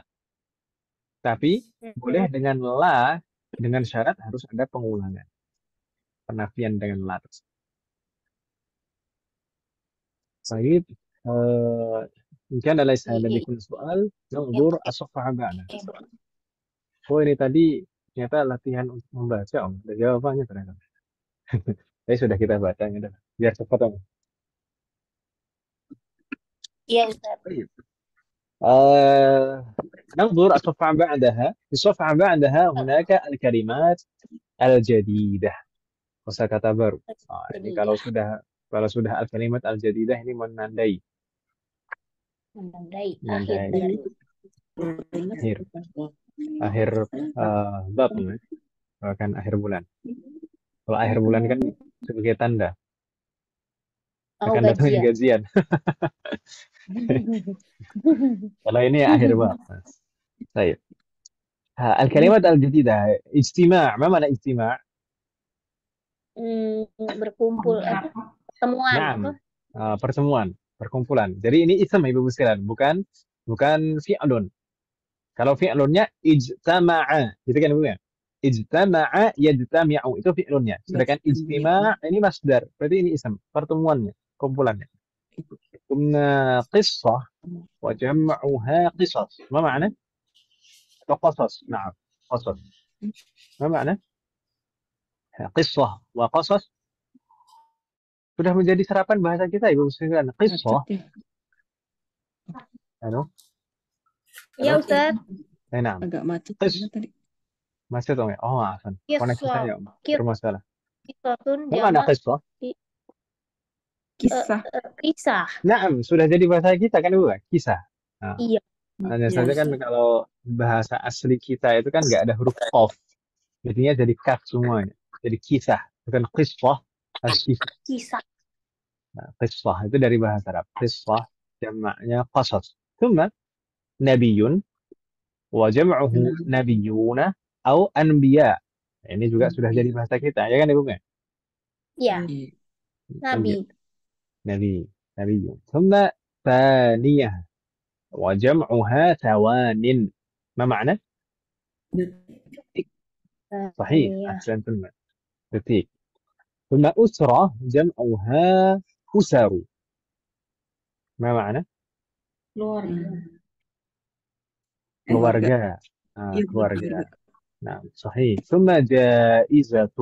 Tapi boleh dengan la, dengan syarat harus ada pengulangan. Penafian dengan la. Baik. إن كان ليس لديكم سؤال ننظر الصفحة بعدها. Oh ini tadi ternyata latihan untuk membaca, Om. Ada jawabannya ternyata. Tapi sudah kita baca, ya udah. Biar cepat, Om. Iya, Ustaz. طيب. ننظر الصفحة بعدها. في الصفحة بعدها هناك الكلمات الجديدة. Kosakata baru. Ini kalau sudah al-kalimat al-jadidah ini menandai. Menandai Menandai. akhir dari Akhir bab, ya. Bahkan akhir bulan. Kalau akhir bulan kan sebagai tanda akan datangnya gajian. Kalau ini akhir bab. Baik. الكلمات الجديدة اجتماع. ما معنى اجتماع؟ berkumpul pertemuan Naam. apa? Pertemuan, perkumpulan. Jadi ini ism Ibu sekalian, bukan fi'lun. Kalau fi'lunnya ijtama'a, gitu kan Ibu ya? Ijtama'a yajtami'u itu fi'lunnya. Sedangkan ijtima' ini masdar, berarti ini ism, pertemuannya, kumpulannya. Qumna qissah wa jam'uha qisas. Ma ma'na? Qasas. Naam, qasas. Ma ma'na? Qissah wa qasas sudah menjadi serapan bahasa kita Ibu sekalian. Qissah. Halo. Iya, Ustaz. Nah, Agak macet tadi. Macet Om ya? Oh, maafkan. Koneksi saya Om. Bermasalah. Kisahun Mana qissah? Kisah. Naam, sudah jadi bahasa kita kan Ibu? Kisah. Nah, Iya. hanya saja kan kalau bahasa asli kita itu kan nggak ada huruf qaf. Jadinya jadi kaf semuanya. Jadi kisah, bukan qissah, Kisah. Nah, qissah itu dari bahasa Arab. Qissah jamaknya qasas. Thumma nabiyun wa jam'uhu nabiyuna atau anbiya. Ini juga sudah jadi bahasa kita, ya kan Ibu? Iya. Nabi. Nabiyun. Thumma thaniyah wa jam'uha thawanin. Ma ma'na? صحيح أحسنتم. detik. ثم أسرة جمعها أسر. ما معنى؟ keluarga. Keluarga. Nah, صحيح. ثم جائزة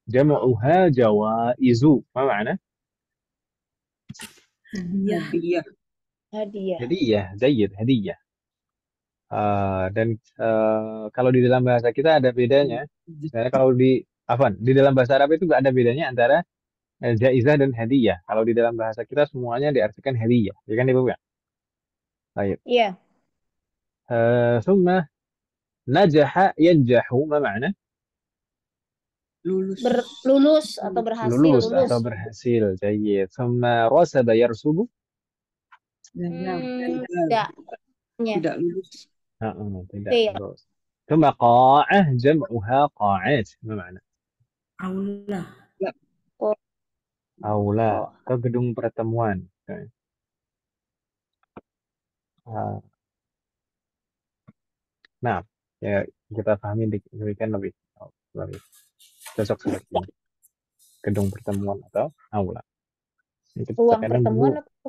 جمعها جوائز. ما معنى؟ Hadiah. Jayyid, hadiah. Dan kalau di dalam bahasa kita ada bedanya. Karena kalau di dalam bahasa Arab itu nggak ada bedanya antara jaizah dan hadiah. Kalau di dalam bahasa kita semuanya diartikan hadiah, ya kan Ibu ya? Baik. Iya. ثم نجح ينجح. ما معنى؟ Lulus atau berhasil. Lulus atau berhasil. Jayyid. ثم رسب يرسب. Tidak lulus. tidak lulus. ثم قاعة جمعها قاعات. ما معنى؟ Aula atau gedung pertemuan. Nah, ya kita pahami demikian lebih cocok seperti ini. Gedung pertemuan atau aula. Ruang pertemuan atau?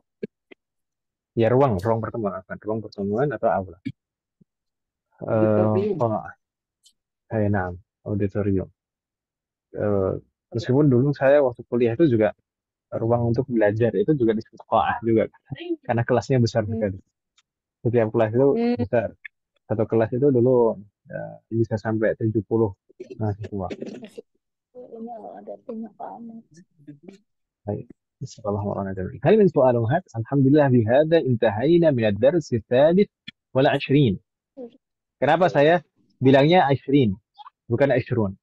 Ya ruang pertemuan apa? Ruang pertemuan atau aula. Nah, auditorium. Meskipun dulu saya waktu kuliah itu juga ruang untuk belajar itu juga di sekolah juga, karena kelasnya besar Hmm. sekali. Setiap kelas itu Hmm. besar. Satu kelas itu dulu bisa sampai 70 mahasiswa. Ini ada punya kamu. طيب نسأل الله ورانا جميعا. هل من سؤال هذا؟ الحمد لله بهذا انتهينا من الدرس الثالث والعشرين. Kenapa saya bilangnya 20 bukan 20?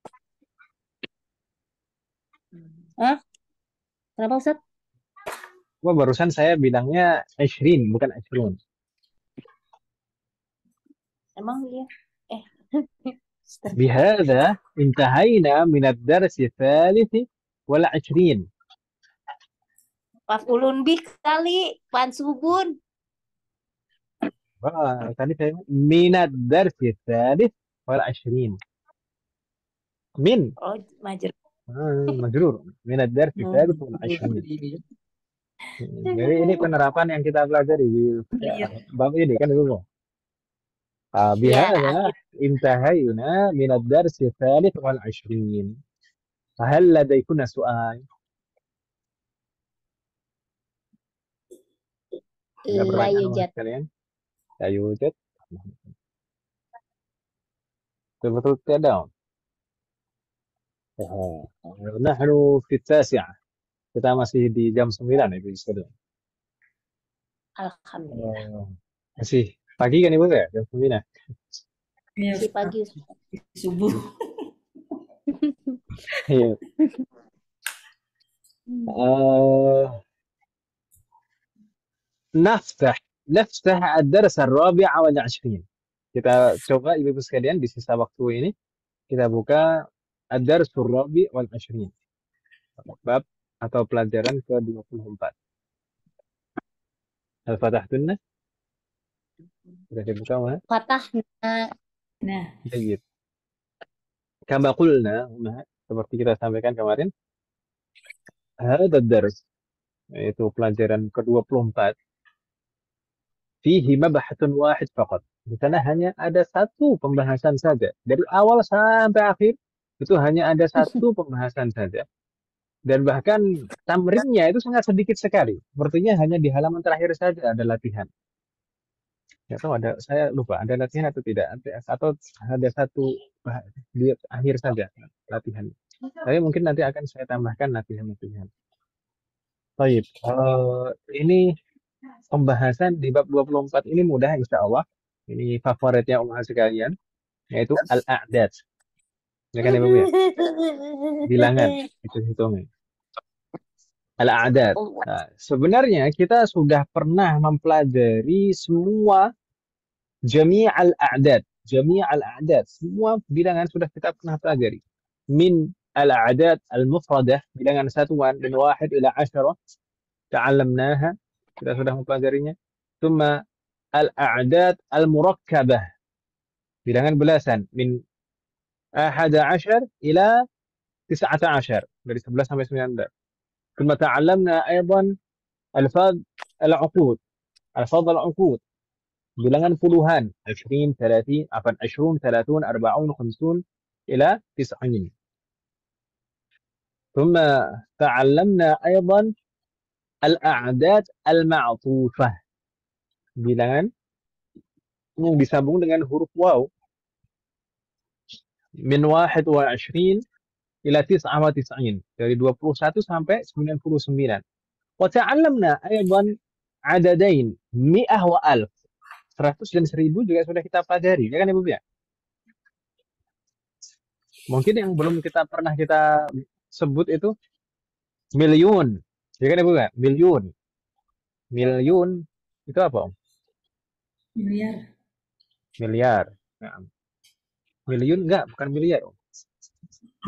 Hah? Kenapa Ustaz? Wah, barusan saya bilangnya 20 bukan 20. Emang dia? Ustaz. بهذا انتهينا من الدرس الثالث والعشرين. Maf'ulun bih kali, mansubun. Wah, tadi saya من الدرس الثالث والعشرين. من Oh, majer. مجرور من الدرس الثالث والعشرين. Jadi ini penerapan yang kita pelajari di bab ini kan dulu. Ya, بهذا انتهينا من الدرس الثالث والعشرين. فهل لديكن سؤال؟ Ada la pertanyaan yujad. kalian? La yujad. betul tidak? نحن في التاسعة. Kita masih di jam 9 Ibu sekalian. Alhamdulillah. Masih pagi kan Ibu ya? Jam 9. Iya, Si pagi. subuh. Iya. نفتح الدرس الرابع والعشرين. Kita coba Ibu sekalian di sisa waktu ini kita buka ad-dars ar-rabi' wal 20. Bab atau pelajaran ke-24. Al-Fatahtunna? Sudah dibuka mana? Fatahna. Nah, Baik. Kama qulna, seperti kita sampaikan kemarin, hadha ad-dars, yaitu pelajaran ke-24, fihi mabhatun wahid faqat. Di sana hanya ada satu pembahasan saja. Dari awal sampai akhir itu hanya ada satu pembahasan saja. Dan bahkan tamrinnya itu sangat sedikit sekali. Sepertinya hanya di halaman terakhir saja ada latihan. Ya tahu ada, saya lupa ada latihan atau tidak, atau ada satu di akhir saja latihan. Tapi mungkin nanti akan saya tambahkan latihan-latihan. Baik, ini pembahasan di bab 24 ini mudah insya Allah. Ini favoritnya umat sekalian, yaitu al-a'dad. Ya kan Ibu ya? Bilangan, hitung-hitungan. Al-a'dad. Nah, sebenarnya kita sudah pernah mempelajari semua jami' al-a'dad. Jami' al-a'dad. Semua bilangan sudah kita pernah pelajari. Min al-a'dad al-mufradah, bilangan satuan, dan 1 ila 10. Ta'allamnaha. Kita sudah mempelajarinya. Thumma al-a'dad al-murakkabah. Bilangan belasan. Min 11 ila 19. Dari 11 sampai 19. ثم تعلمنا أيضا ألفاظ العقود. ألفاظ العقود bilangan puluhan 20 30 20 30 40 50 إلى 90. ثم تعلمنا أيضا الأعداد المعطوفة, bilangan yang disambung dengan huruf waw, min 21 ila 99, dari 21 sampai 99. وتعلمنا أيضا عددين 100 wa 1000. 100 dan 1000 juga sudah kita pelajari, ya kan Ibu ya? Mungkin yang belum pernah kita sebut itu miliun, ya kan Ibu ya? Miliun. Miliun itu apa Om? miliar. Miliar. Nah, miliun enggak, bukan miliar Om.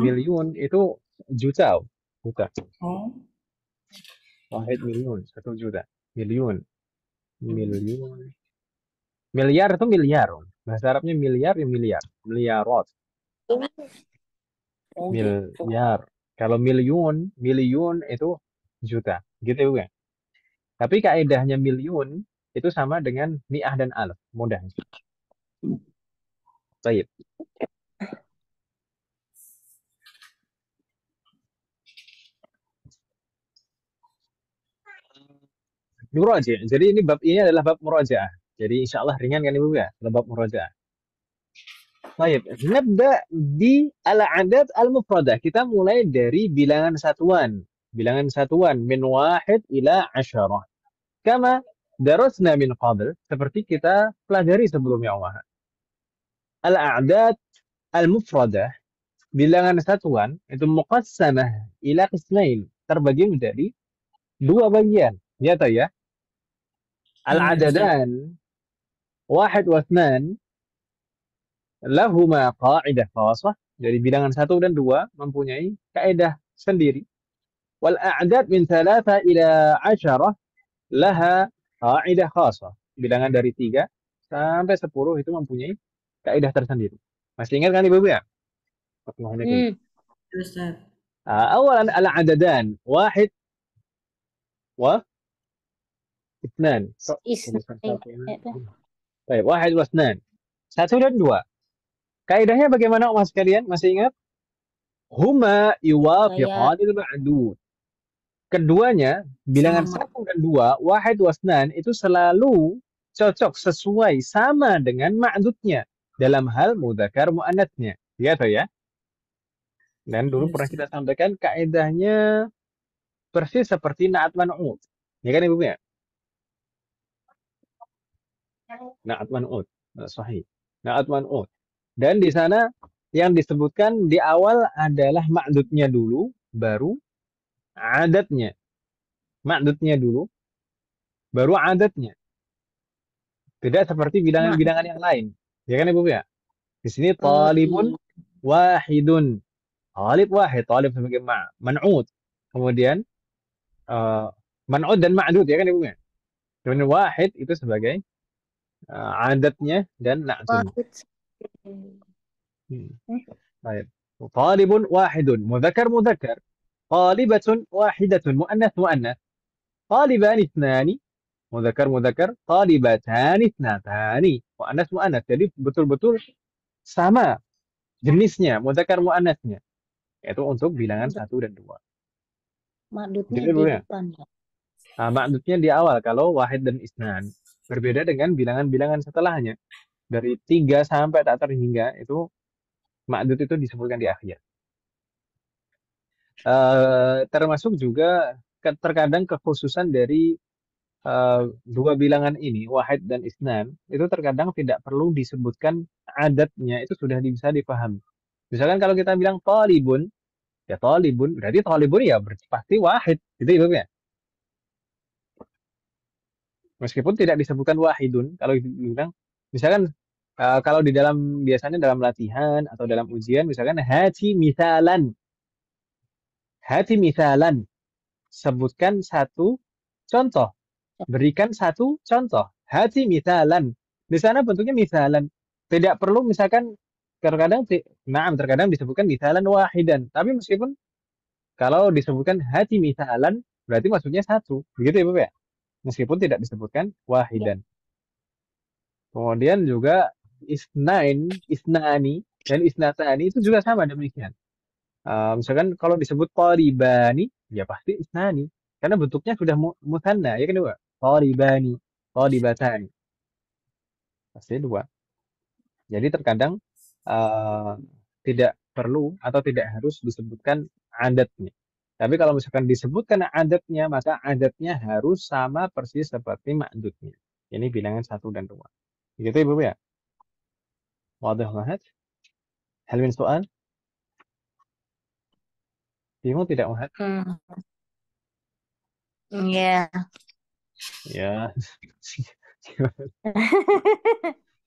Miliun itu juta Om. Juta. Oh, Wahid miliun, 1 juta. Miliun. Miliun. Miliar itu miliar Om. Bahasa Arabnya miliar ya miliar. Miliarat. Miliar. Kalau miliun itu juta. Gitu ya, Bu ya? Tapi kaedahnya miliun itu sama dengan mi'ah dan alf. Mudah. Baik. Muraji'. Jadi ini bab ini adalah bab murajaah. Jadi insya Allah ringan kan Ibu ya, adalah bab murajaah. Baik, nabda di al-adad al-mufradah. Kita mulai dari bilangan satuan. Bilangan satuan min wahid ila asyarah. Kama darasna min qabl, seperti kita pelajari sebelumnya Allah. Al-a'dad al-mufradah, bilangan satuan itu muqassamah ila qismain, terbagi menjadi dua bagian. Ya tahu ya? Al-adadan wahid wa itsnan lahuma qa'idah khasah. Jadi bilangan 1 dan 2 mempunyai kaidah sendiri. Wal a'dad min 3 ila 10 laha qa'idah khasah. Bilangan dari 3 sampai 10 itu mempunyai kaidah tersendiri. Masih ingat kan Ibu ya? Ustaz. Awalan al-adadan wahid wa itsnan. Baik, wahid wa itsnan. 1 dan 2. Kaidahnya bagaimana Mas sekalian? Masih ingat? Huma yuwafiqanil ma'dud. Keduanya, bilangan 1 dan 2, wahid wasnan, itu selalu cocok, sesuai, sama dengan ma'dudnya dalam hal mudzakkar muannats-nya. Ya toh ya? Dan dulu pernah kita sampaikan kaidahnya persis seperti na'at man'ut. Ya kan Ibu ya? Na'at man'ut. Sahih. Na'at man'ut. Dan di sana yang disebutkan di awal adalah ma'dudnya dulu, baru adatnya. Ma'dudnya dulu, baru adatnya. Tidak seperti bilangan-bilangan yang lain. Ya kan Ibu ya? Di sini talibun wahidun. Talib wahid, talib sebagai man'ud. Kemudian man'ud dan ma'dud, ya kan Ibu ya? Kemudian wahid itu sebagai adatnya dan na'tun. Baik. Talibun wahidun, mudzakkar mudzakkar. Talibatun wahidatun, muannas muannas. Taliban ithnani, mudzakkar mudzakkar. Talibatan ithnatani, muannas muannas. Jadi betul-betul sama jenisnya, mudzakkar muannasnya. Yaitu untuk bilangan 1 dan 2. Ma'dudnya Jadi, di Bu, ya? depan ya. Ma'dudnya di awal kalau wahid dan isnan. Berbeda dengan bilangan-bilangan setelahnya. Dari 3 sampai tak terhingga itu ma'dud itu disebutkan di akhir. Termasuk juga terkadang kekhususan dari dua bilangan ini, wahid dan isnan, itu terkadang tidak perlu disebutkan adatnya, itu sudah bisa dipahami. Misalkan kalau kita bilang talibun, ya talibun, berarti talibun ya pasti wahid, gitu Ibu ya. Meskipun tidak disebutkan wahidun, kalau dibilang, misalkan kalau di dalam, biasanya dalam latihan atau dalam ujian, misalkan hati misalan, sebutkan satu contoh, berikan satu contoh, hati misalan. Di sana bentuknya misalan, tidak perlu misalkan terkadang disebutkan misalan wahidan, tapi meskipun kalau disebutkan hati misalan berarti maksudnya satu, begitu ya Bu ya, meskipun tidak disebutkan wahidan. Kemudian juga isnani dan isnatani itu juga sama demikian. Misalkan kalau disebut talibani ya pasti isnani karena bentuknya sudah musanna, ya kan Bu? Talibani, talibatani, pasti 2. Jadi terkadang tidak perlu atau tidak harus disebutkan adatnya. Tapi kalau misalkan disebutkan adatnya, maka adatnya harus sama persis seperti ma'dudnya. Ini bilangan 1 dan 2. Begitu Ibu ya? Wadah banget. Hal min soal? Bingung tidak Muhammad? Iya. Ya.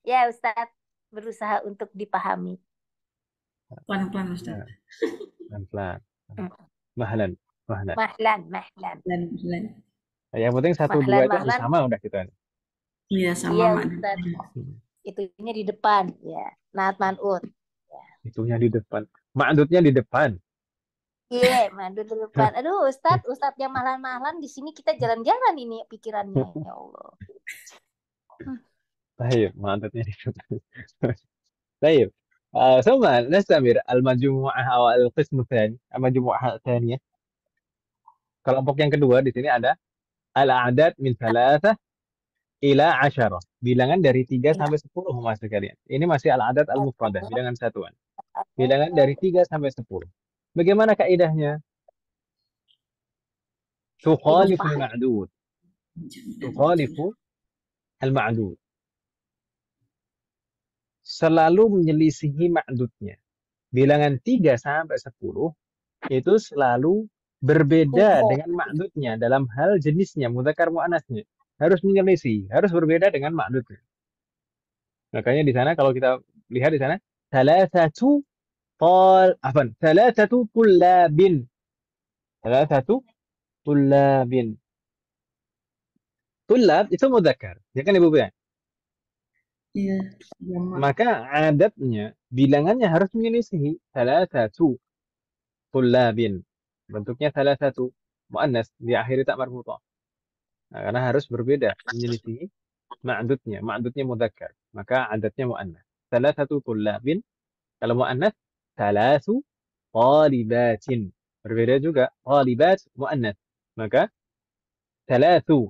Ya Ustadz, berusaha untuk dipahami. Pelan-pelan Ustaz. Pelan-pelan. Mahlan. Mahlan. Pelan-pelan. Yang penting 1, 2 itu harus sama udah kita. Iya, sama Iya Mak. Ustadz. Itunya di depan, ya. Na'at man'ut. Itunya di depan. Ma'dudnya di depan. Iya, ma'dud di depan. Aduh, Ustadz yang mahlan-mahlan di sini kita jalan-jalan ini pikirannya, ya Allah. Baik, ma'dudnya di depan. Baik. ثم نستمر المجموعة أو القسم الثاني المجموعة الثانية. Kelompok yang kedua di sini ada Al-a'dad min 3 ila 10. Bilangan dari 3 sampai 10 mas sekalian. Ini masih al-adad al-mufradah, bilangan satuan. Bilangan dari 3 sampai 10. Bagaimana kaidahnya? Tukhaliful ma'dud. Tukhalifu al-ma'dud. Selalu menyelisihi ma'dudnya. Bilangan 3 sampai 10 itu selalu berbeda dengan ma'dudnya dalam hal jenisnya, mudzakkar muannasnya. Harus menyelisih, harus berbeda dengan ma'dudnya. Makanya di sana kalau kita lihat di sana thalathatu tullabin. Thalathatu tullabin. Tullab itu mudzakkar, ya kan Ibu ya? Iya, jamak. Maka adatnya bilangannya harus menyelisihi thalathatu tullabin. Bentuknya thalathatu muannas diakhiri tak marbuthah. Nah, karena harus berbeda menyelisihi ma'dudnya. Ma'dudnya mudzakkar, maka adatnya muannas. Thalathatu tullabin. Kalau muannas thalathu talibatin. Berbeda juga talibat muannas. Maka thalathu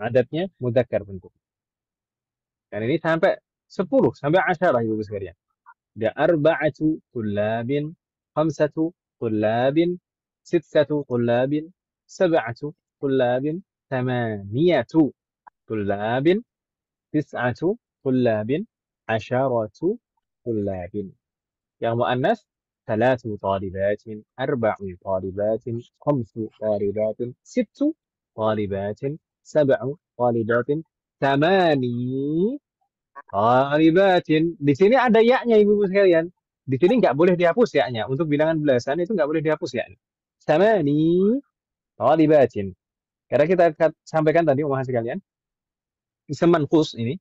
adatnya mudzakkar bentuk. Dan ini sampai 10 sampai 10 Ibu sekalian. Ada arba'atu tullabin, khamsatu tullabin, sittatu tullabin, sab'atu tullabin, thamaniyatu tullabin, tis'atu tullabin, 'asharatu tullabin. Yang muannas thalathu talibatin, arba'u talibatin, khamsu talibatin, sittu talibatin, sab'u talibatin, thamani talibatin. Di sini ada ya-nya Ibu sekalian. Di sini nggak boleh dihapus ya-nya. Untuk bilangan belasan itu nggak boleh dihapus ya. Thamani talibatin. Karena kita sampaikan tadi umat sekalian, ism manqus ini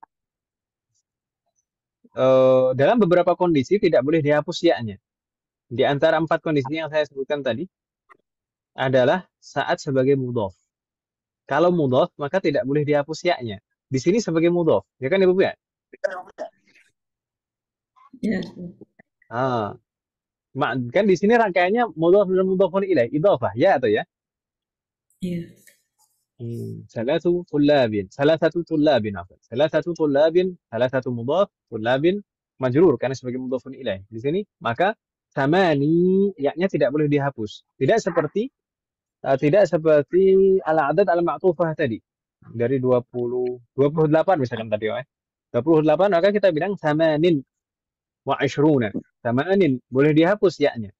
dalam beberapa kondisi tidak boleh dihapus ya-nya. Di antara 4 kondisi yang saya sebutkan tadi adalah saat sebagai mudhof. Kalau mudhof maka tidak boleh dihapus ya-nya. Di sini sebagai mudhof, ya kan Ibu ya? Iya. Kan di sini rangkaiannya mudhof dan mudhofun ilaih, idhofah, ya atau ya? Iya. Salasatu tullabin, salasatu tullabin, salasatu tullabin, salasatu mudhaf, tullabin majrur karena sebagai mudhofun ilaih. Di sini maka thamani ya-nya tidak boleh dihapus. Tidak seperti al-adad al-ma'tufah tadi. Dari 28 misalkan tadi ya. 28 maka kita bilang thamanin wa ishruna. Thamanin boleh dihapus ya-nya.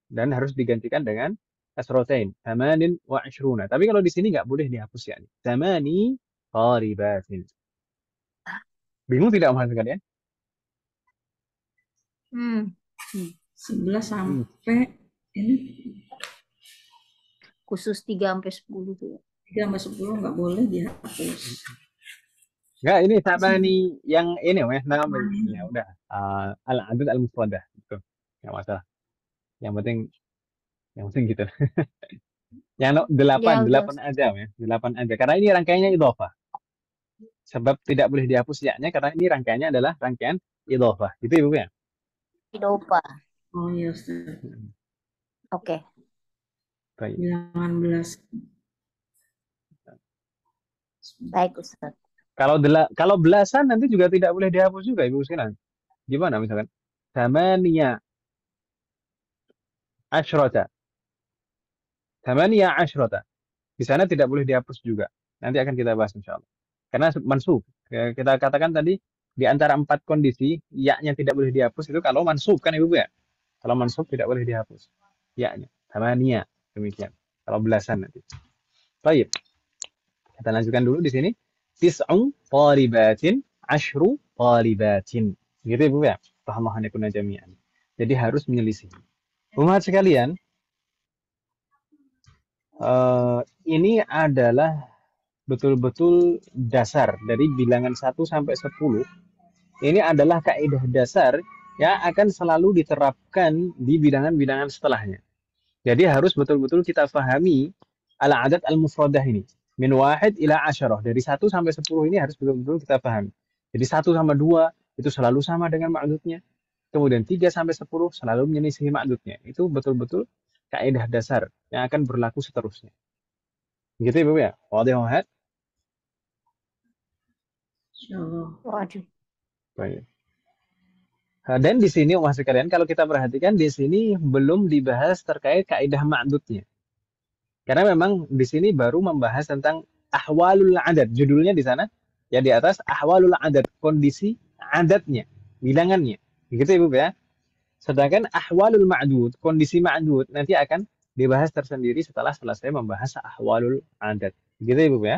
Dan harus digantikan dengan kasrotain. Thamanin wa ishruna. Tapi kalau di sini nggak boleh dihapus ya. Thamani qaribatin. Bingung tidak mas sekalian? 11 sampai ini Khusus 3 sampai 10 tuh. 3 sampai 10 nggak boleh dihapus. Enggak, ini thamani yang ini namanya. Ya udah. Al-adad al-mufradah. Gitu. Nggak masalah. Yang penting gitu. Yang 8 aja ya. 8 aja. Karena ini rangkaiannya idhofah. Sebab tidak boleh dihapus ya-nya karena ini rangkaiannya adalah rangkaian idhofah. Gitu Ibu ya? Idhofah. Oh iya Ustaz. Oke. Baik. Bilangan belas. Baik Ustaz. Kalau belasan nanti juga tidak boleh dihapus juga Ibu sekalian. Gimana misalkan? Thamaniya asyrata. Thamaniya asyrata. Di sana tidak boleh dihapus juga. Nanti akan kita bahas insyaallah. Karena mansub. Kita katakan tadi di antara 4 kondisi ya-nya tidak boleh dihapus itu kalau mansub kan Ibu ya. Kalau mansub tidak boleh dihapus ya-nya. Thamaniya demikian. Kalau belasan nanti. Baik. Kita lanjutkan dulu di sini. Tis'u talibatin, ashru talibatin. Gitu Ibu ya. Fahamahana kunna jami'an. Jadi harus menyelisih. Umat sekalian, ini adalah betul-betul dasar dari bilangan 1 sampai 10. Ini adalah kaidah dasar yang akan selalu diterapkan di bilangan-bilangan setelahnya. Jadi harus betul-betul kita pahami al-adad al-mufradah ini. Min 1 ila 10. Dari 1 sampai 10 ini harus betul-betul kita pahami. Jadi 1 sama 2 itu selalu sama dengan ma'dudnya. Kemudian 3 sampai 10 selalu menyelisihi ma'dudnya. Itu betul-betul kaidah dasar yang akan berlaku seterusnya. Begitu Ibu ya? Wadih Muhammad? Insyaallah. Waduh. Baik. Dan di sini Mas sekalian, kalau kita perhatikan di sini belum dibahas terkait kaidah ma'dudnya. Karena memang di sini baru membahas tentang ahwalul adad. Judulnya di sana ya di atas ahwalul adad, kondisi adatnya, bilangannya. Begitu Ibu ya. Sedangkan ahwalul ma'dud, kondisi ma'dud nanti akan dibahas tersendiri setelah selesai membahas ahwalul adad. Begitu Ibu ya.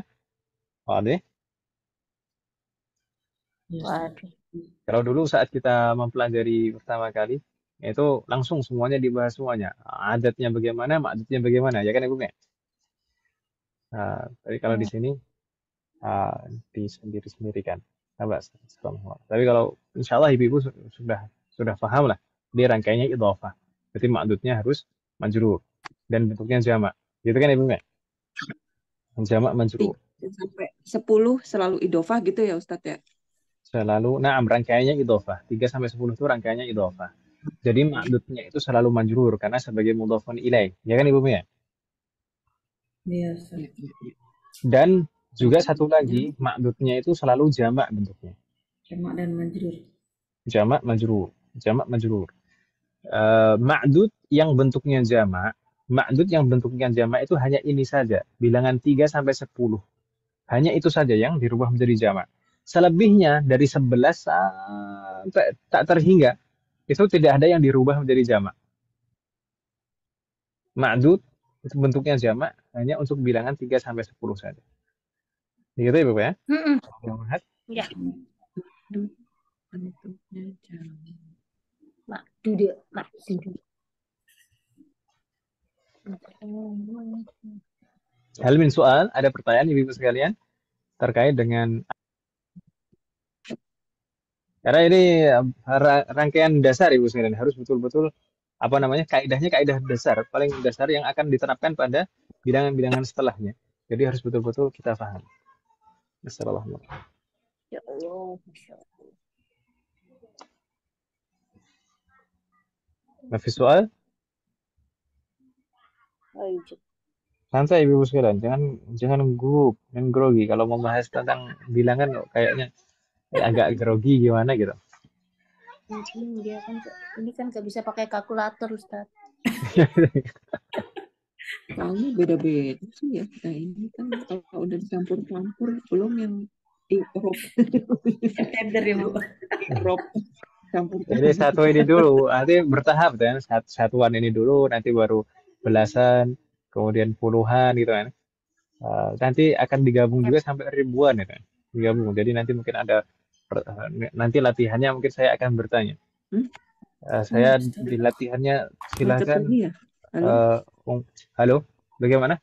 Oke. Ya, Ustaz. Waduh. Kalau dulu saat kita mempelajari pertama kali, itu langsung semuanya dibahas semuanya. Adatnya bagaimana, ma'dudnya bagaimana, ya kan Ibu ya? Nah, tapi kalau di sini ah, disendiri-sendirikan. Coba, tapi kalau insya Allah ibu-ibu sudah paham lah. Dia rangkaiannya idhofah. Berarti ma'dudnya harus majrur dan bentuknya jamak. Gitu kan Ibu ya? Jamak majrur. 3 sampai 10 selalu idofah gitu ya Ustadz ya. Selalu, nah rangkaiannya idhofah. 3 sampai 10 itu rangkaiannya idhofah. Jadi ma'dudnya itu selalu majrur karena sebagai mudhafun ilaih. Ya kan Ibu ya? Iya, Ustaz. Dan juga satu lagi, ma'dudnya itu selalu jamak bentuknya. Jamak dan majrur. Jamak majrur. Jamak majrur. Ma'dud yang bentuknya jamak, ma'dud yang bentuknya jamak itu hanya ini saja, bilangan 3 sampai 10. Hanya itu saja yang dirubah menjadi jamak. Selebihnya dari 11 sampai tak terhingga, itu tidak ada yang dirubah menjadi jamak. Ma'dud itu bentuknya jamak hanya untuk bilangan 3 sampai 10 saja. Gitu ya, Bapak ya? Mm-mm. Muhammad. Ya, Bentuknya jamak. Ma'dud. Ma'dud. Hal min soal, ada pertanyaan Ibu sekalian terkait dengan karena ini rangkaian dasar Ibu sekalian harus betul-betul apa namanya kaidahnya kaidah dasar paling dasar yang akan diterapkan pada bilangan-bilangan setelahnya. Jadi harus betul-betul kita paham. Assalamualaikum. Ya Allah, Masya Allah. Nafi soal, Ayo. santai Ibu sekalian, jangan gugup, jangan grogi kalau mau bahas tentang bilangan kok kayaknya agak grogi gimana gitu. Dia kan ini kan nggak bisa pakai kalkulator, Ustaz. Soalnya beda-beda sih ya. Nah ini kan kalau udah dicampur-campur belum yang Eropa. Tender ya, Bu. Eropa campur. Jadi satu ini dulu, nanti bertahap kan, satuan ini dulu, nanti baru belasan, kemudian puluhan gitu kan. Nanti akan digabung juga sampai ribuan ya kan, digabung. Jadi nanti mungkin ada nanti latihannya mungkin saya akan bertanya. Saya di latihannya silakan. Ya? Halo? Halo, bagaimana?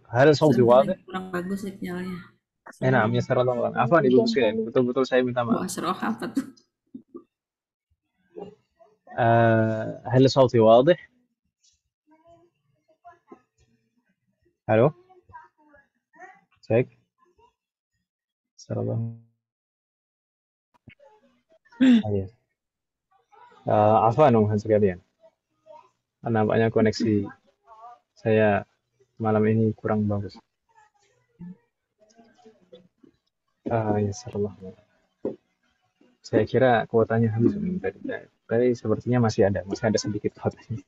Halo, sauti wadah? Kurang bagus sinyalnya. Nah, Assalamualaikum. Afwan Ibu sekalian, betul-betul saya minta maaf. Asroh apa tuh? هل صوتي واضح؟ ألو؟ cek. Assalamualaikum. Iya. Afwan sekalian. Nampaknya koneksi saya malam ini kurang bagus. Ya, Assalamualaikum. Saya kira kuotanya habis tapi sepertinya masih ada sedikit kuotanya.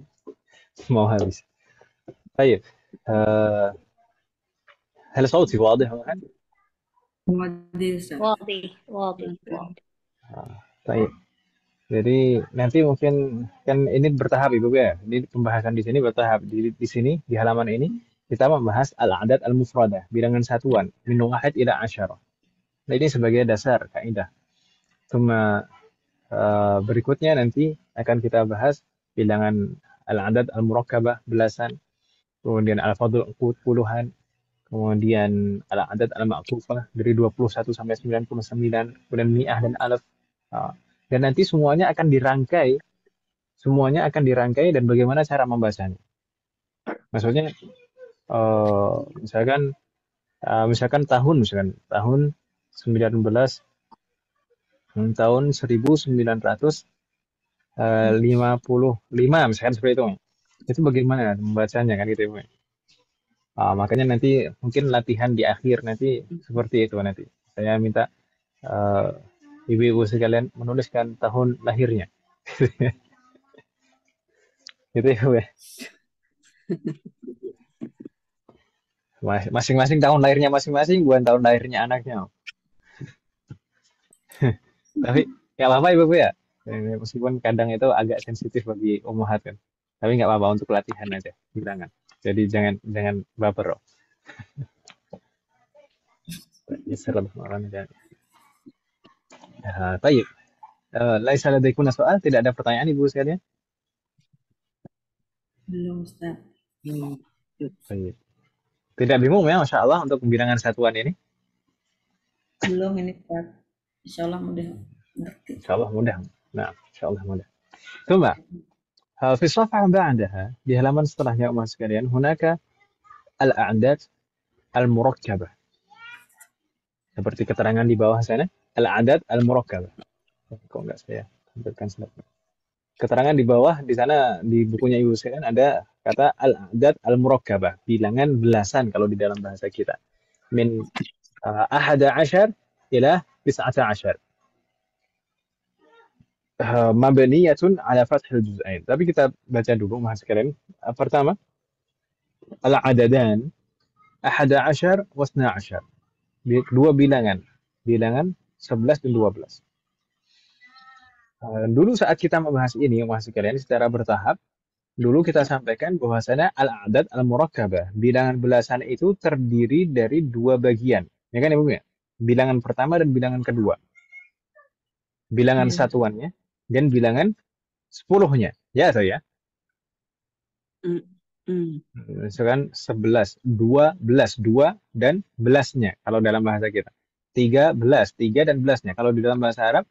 Mau habis. Baik. هل صوتي واضح الآن؟ Waduh. Baik. Jadi nanti mungkin kan ini bertahap Ibu ya. Ini pembahasan di sini bertahap. Di sini di halaman ini kita membahas al-adad al-mufradah, bilangan satuan, min wahid ila asyarah. Nah, ini sebagai dasar kaidah. Cuma berikutnya nanti akan kita bahas bilangan al-adad al-murakkabah, belasan, kemudian al-fadl puluhan, kemudian al-adad al-ma'tufah dari 21 sampai 99, kemudian mi'ah dan alaf. Dan nanti semuanya akan dirangkai dan bagaimana cara membacanya. Maksudnya misalkan tahun 1955 misalkan seperti itu. Itu bagaimana membacanya kan gitu ya. Makanya nanti mungkin latihan di akhir nanti seperti itu nanti. Saya minta eh, ibu-ibu sekalian menuliskan tahun lahirnya. Gitu ya, Bu ya. Masing-masing tahun lahirnya masing-masing, bukan tahun lahirnya anaknya. Tapi nggak apa-apa ibu ya. Meskipun kadang itu agak sensitif bagi ummahat kan. Tapi nggak apa-apa untuk latihan aja, bilangan. Jadi jangan jangan baper. Oh. يسر الله أمرنا جميعا. طيب. Laisa ladaikuna soal, tidak ada pertanyaan ibu sekalian? Belum, Ustaz. Baik. Tidak bingung ya, Masya Allah, untuk bilangan satuan ini? Belum ini, Ustaz. Insya Allah mudah ngerti. Insya Allah mudah. Nah, Insya Allah mudah. Coba. في الصفحة بعدها di halaman setelahnya umat sekalian hunaka al-a'dad al-murakkabah. Seperti keterangan di bawah sana, al-a'dad al-murakkabah. Kok enggak saya tampilkan slide. Keterangan di bawah di sana di bukunya Ibu sekalian ada kata al-a'dad al-murakkabah, bilangan belasan kalau di dalam bahasa kita. Min 11 ila 19. Mabniyatun ala fathil juz'ain. Tapi kita baca dulu mas sekalian. Pertama, al-adadan 11 wa 12. Dua bilangan 11 dan 12. Dulu saat kita membahas ini mas sekalian secara bertahap, dulu kita sampaikan bahwasanya al-a'dad al-murakkabah, bilangan belasan itu terdiri dari dua bagian. Ya kan Ibu ya? Bilangan pertama dan bilangan kedua. Bilangan satuannya dan bilangan 10-nya. Ya atau ya? Misalkan 11, 12, 2 dan belasnya kalau dalam bahasa kita. 13, 3 dan belasnya. Kalau di dalam bahasa Arab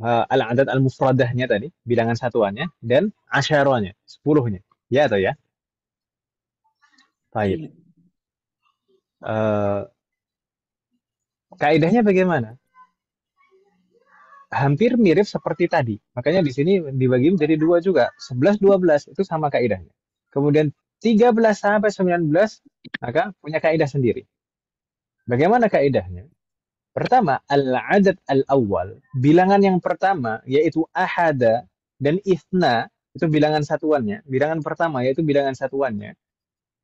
al-adad al-mufradahnya tadi, bilangan satuannya dan asyarahnya, 10-nya. Ya atau ya? Baik. Kaidahnya bagaimana? Hampir mirip seperti tadi. Makanya di sini dibagi menjadi dua juga. 11, 12 itu sama kaidahnya. Kemudian 13 sampai 19 maka punya kaidah sendiri. Bagaimana kaidahnya? Pertama, al-adad al-awwal, bilangan yang pertama yaitu ahada dan ithna, itu bilangan satuannya. Bilangan pertama yaitu bilangan satuannya.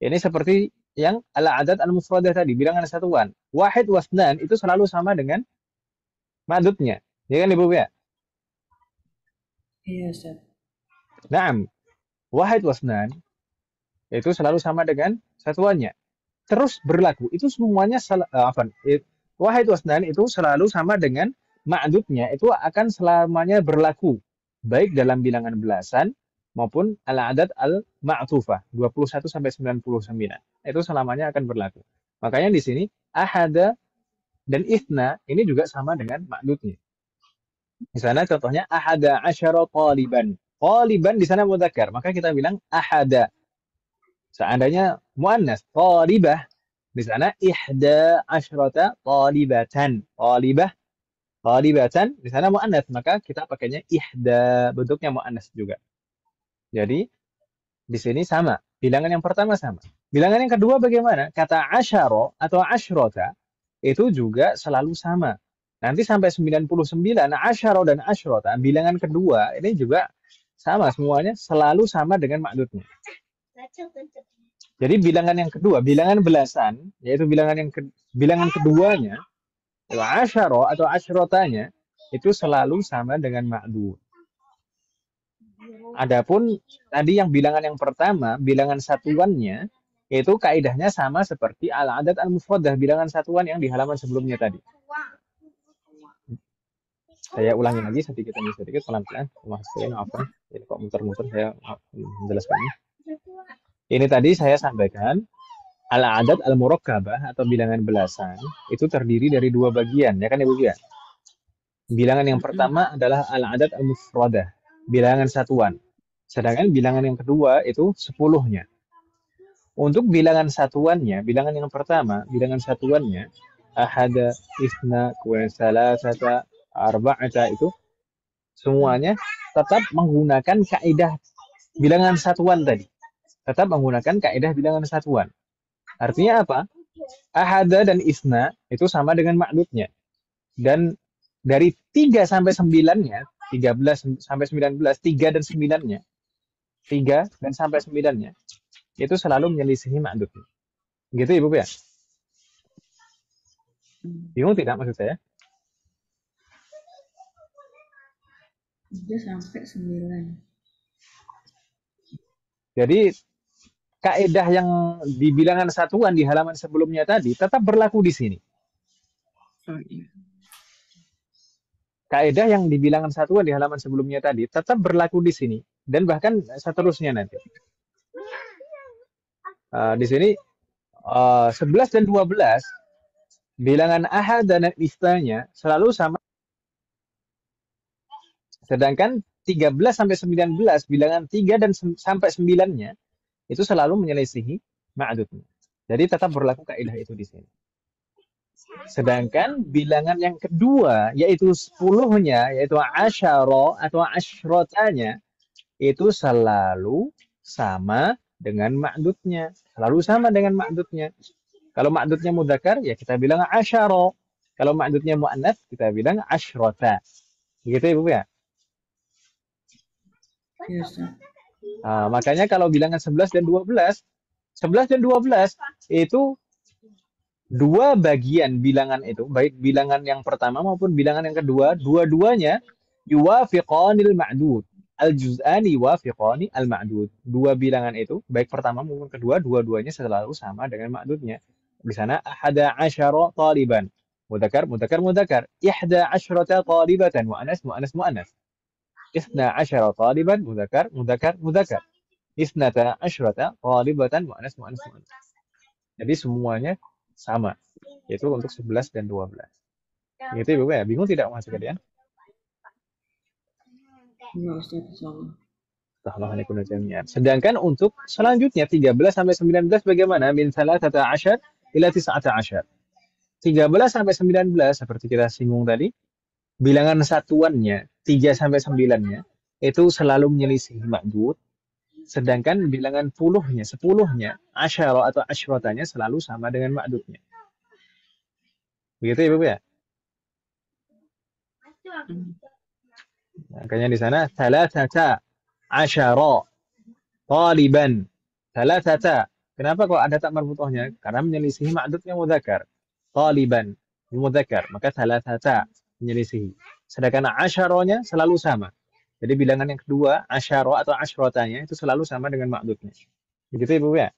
Ini seperti yang al-adad al-mufradah tadi, bilangan satuan. Wahid wasnan itu selalu sama dengan madudnya. Ya kan Ibu ya? Iya, Ustaz. Naam. Wahid wasnan itu selalu sama dengan satuannya. Terus berlaku. Itu semuanya wahid wasnan itu selalu sama dengan ma'dudnya. Itu akan selamanya berlaku. Baik dalam bilangan belasan maupun al-adad al-ma'tufah. 21 sampai 99. Itu selamanya akan berlaku. Makanya di sini ahada dan ithna ini juga sama dengan ma'dudnya. Di sana contohnya ahada asyara taliban. Taliban di sana mudzakkar, maka kita bilang ahada. Seandainya muannas talibah, di sana ihda asyrata talibatan. Talibatan di sana muannas, maka kita pakainya ihda, bentuknya muannas juga. Jadi di sini sama, bilangan yang pertama sama. Bilangan yang kedua bagaimana? Kata asyara atau asyrata itu juga selalu sama. Nanti sampai 99, asyara dan asyrata, bilangan kedua ini juga sama, semuanya selalu sama dengan ma'dudnya. Jadi bilangan yang kedua, bilangan belasan, yaitu bilangan keduanya, asyara atau asyratanya, itu selalu sama dengan ma'dud. Adapun tadi yang bilangan yang pertama, bilangan satuannya, itu kaidahnya sama seperti al-adad al-mufradah, bilangan satuan yang di halaman sebelumnya tadi. Saya ulangi lagi sedikit demi sedikit pelan-pelan. Maaf, ini kok muter-muter saya menjelaskannya. Ini tadi saya sampaikan al-adad al-murakkabah atau bilangan belasan itu terdiri dari dua bagian, ya kan Ibu ya? Bilangan yang pertama adalah al-adad al-mufradah, bilangan satuan. Sedangkan bilangan yang kedua itu 10-nya. Untuk bilangan satuannya, bilangan yang pertama, bilangan satuannya ahada, ithna, salasata, arba'ata itu semuanya tetap menggunakan kaidah bilangan satuan tadi. Tetap menggunakan kaidah bilangan satuan. Artinya apa? Ahada dan isna itu sama dengan ma'dudnya. Dan dari 3 sampai 9-nya, 13 sampai 19, 3 dan 9-nya, 3 dan sampai 9-nya, itu selalu menyelisihi ma'dudnya. Gitu Ibu ya? Bingung tidak maksud saya? 3 sampai 9. Jadi kaidah yang di bilangan satuan di halaman sebelumnya tadi tetap berlaku di sini. Oh, iya. Kaidah yang di bilangan satuan di halaman sebelumnya tadi tetap berlaku di sini dan bahkan seterusnya nanti. Di sini 11 dan 12 bilangan ahad dan isnanya selalu sama. Sedangkan 13 sampai 19 bilangan 3 dan sampai 9-nya itu selalu menyelisihi ma'dudnya. Jadi tetap berlaku kaidah itu di sini. Sedangkan bilangan yang kedua, yaitu 10-nya, yaitu asyara atau asyrotanya, itu selalu sama dengan ma'dudnya. Selalu sama dengan ma'dudnya. Kalau ma'dudnya mudzakkar, ya kita bilang asyara. Kalau ma'dudnya mu'annats, kita bilang asyrota. Gitu Ibu ya? Ya, Ustaz. Makanya kalau bilangan 11 dan 12, 11 dan 12 itu dua bagian bilangan itu, baik bilangan yang pertama maupun bilangan yang kedua, dua-duanya yuwafiqanil ma'dud. Al-juz'ani yuwafiqani al-ma'dud. Dua bilangan itu, baik pertama maupun kedua, dua-duanya selalu sama dengan ma'dudnya. Di sana ahada asyara taliban. Mudzakkar, mudzakkar, mudzakkar. Ihda asyrata talibatan. Mu'annas, mu'annas, mu'annas. Isna asyara taliban, mudzakkar, mudzakkar, mudzakkar. Isnata asyrata talibatan, mu'annas, mu'annas, mu'annas. Jadi semuanya sama, yaitu untuk 11 dan 12. Gitu Ibu ya, bingung tidak Mas sekalian? Ya, Ustaz, insyaallah. Sedangkan untuk selanjutnya 13 sampai 19 bagaimana? Min 13 ila 19. 13 sampai 19 seperti kita singgung tadi, bilangan satuannya 3 sampai 9-nya itu selalu menyelisih ma'dud. Sedangkan bilangan puluhnya, 10-nya, asyara atau asyrotanya selalu sama dengan ma'dudnya. Begitu Ibu ya? Makanya di sana thalathata asyara taliban. Thalathata. Kenapa kok ada tak marbutohnya? Karena menyelisihi ma'dudnya mudzakkar. Taliban mudzakkar, maka thalathata menyelisihi. Sedangkan asyaronya selalu sama. Jadi bilangan yang kedua, asyara atau asyrotanya itu selalu sama dengan ma'dudnya. Begitu Ibu ya?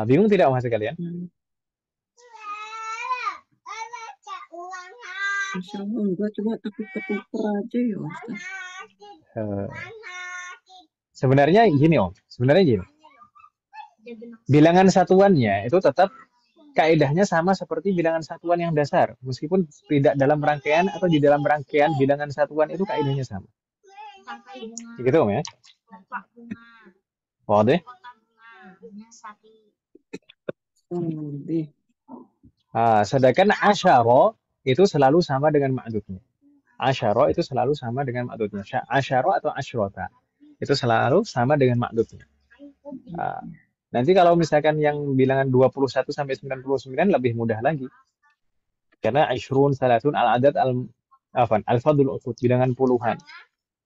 Bingung tidak Mas sekalian? Insya Allah enggak, cuma takut ketuker aja ya Ustaz. Sebenarnya gini Om, bilangan satuannya itu tetap kaidahnya sama seperti bilangan satuan yang dasar, meskipun tidak dalam rangkaian atau di dalam rangkaian bilangan satuan itu kaidahnya sama. Begitu Om ya? Wadah? Sedangkan asyara itu selalu sama dengan ma'dudnya. Asyara itu selalu sama dengan ma'dudnya. Asyara atau asyrota itu selalu sama dengan ma'dudnya. Nanti kalau misalkan yang bilangan 21 sampai 99 lebih mudah lagi. Karena asyrun, salatun, al-adad, al-fadul uqud, bilangan puluhan.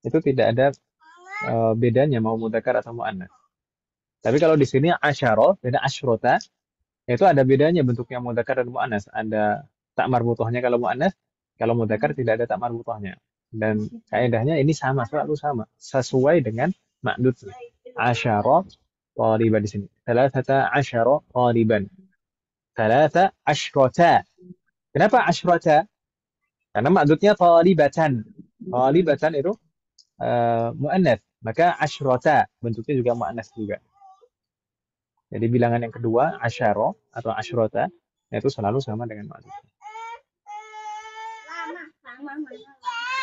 Itu tidak ada bedanya mau mudzakkar atau mu'annats. Tapi kalau di sini asyara dan asyrota itu ada bedanya bentuknya mudzakkar dan mu'annats. Ada tak marbutohnya kalau mu'annats, kalau mudzakkar tidak ada tak marbutohnya. Dan kaidahnya ini sama, selalu sama, sesuai dengan ma'dud. Asyara taliban di sini. Thalathata asyara taliban. Thalatha asyrota. Kenapa asyrota? Karena ma'dudnya talibatan. Talibatan itu mu'annats. Maka asyrota bentuknya juga mu'annats juga. Jadi bilangan yang kedua, asyara atau asyrota, itu selalu sama dengan ma'dud.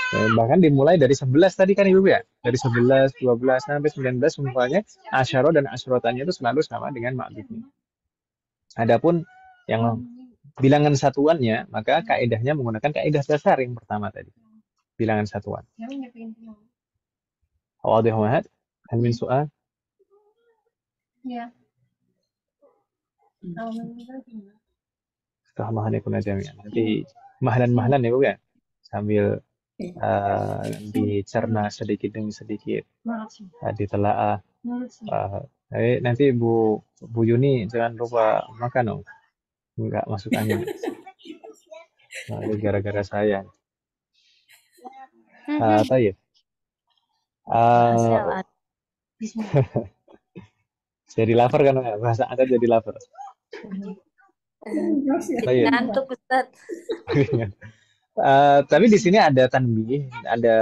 Bahkan dimulai dari 11 tadi kan Ibu ya. Dari 11, 12 sampai 19 semuanya asyara dan asyrotanya itu selalu sama dengan ma'dudnya. Adapun yang bilangan satuannya, maka kaidahnya menggunakan kaidah dasar yang pertama tadi. Bilangan satuan. Wadih Muhammad? Hal min soal? Ya. Alaikum jami'an. Nanti mahlan-mahlan ya Bu ya. Sambil dicerna sedikit demi sedikit, ditelaah. Nanti Bu Yuni jangan lupa makan dong. Nggak masuk angin. Ini gara-gara saya. Tayyib. Masya Jadi lapar kan ya? Bahasa Anda jadi lapar. Tayyib. ngantuk Ustaz. Tapi di sini ada tanbih, ada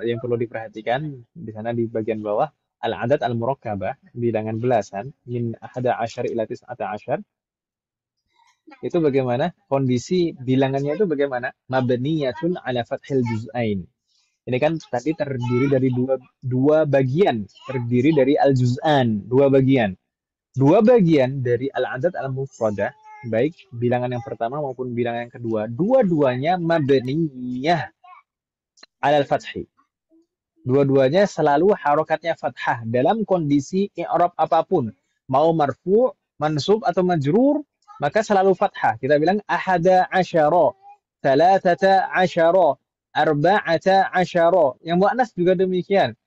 yang perlu diperhatikan di sana di bagian bawah. Al-adat al-murakkabah, bilangan belasan, min ahada asyar ila tis'ata asyar. Itu bagaimana? Kondisi bilangannya itu bagaimana? Mabniyatun ala fathil juz'ain. Ini kan tadi terdiri dari dua bagian, terdiri dari al-juz'an, dua bagian. Dua bagian dari al-adat al-mufradah, baik bilangan yang pertama maupun bilangan yang kedua, dua-duanya mabniyah alal fathi. Dua-duanya selalu harokatnya fathah dalam kondisi i'rab apapun. Mau marfu', mansub atau majrur, maka selalu fathah. Kita bilang ahada asyara, thalathata asyara, arba'ata asyara. Yang mu'annas juga demikian.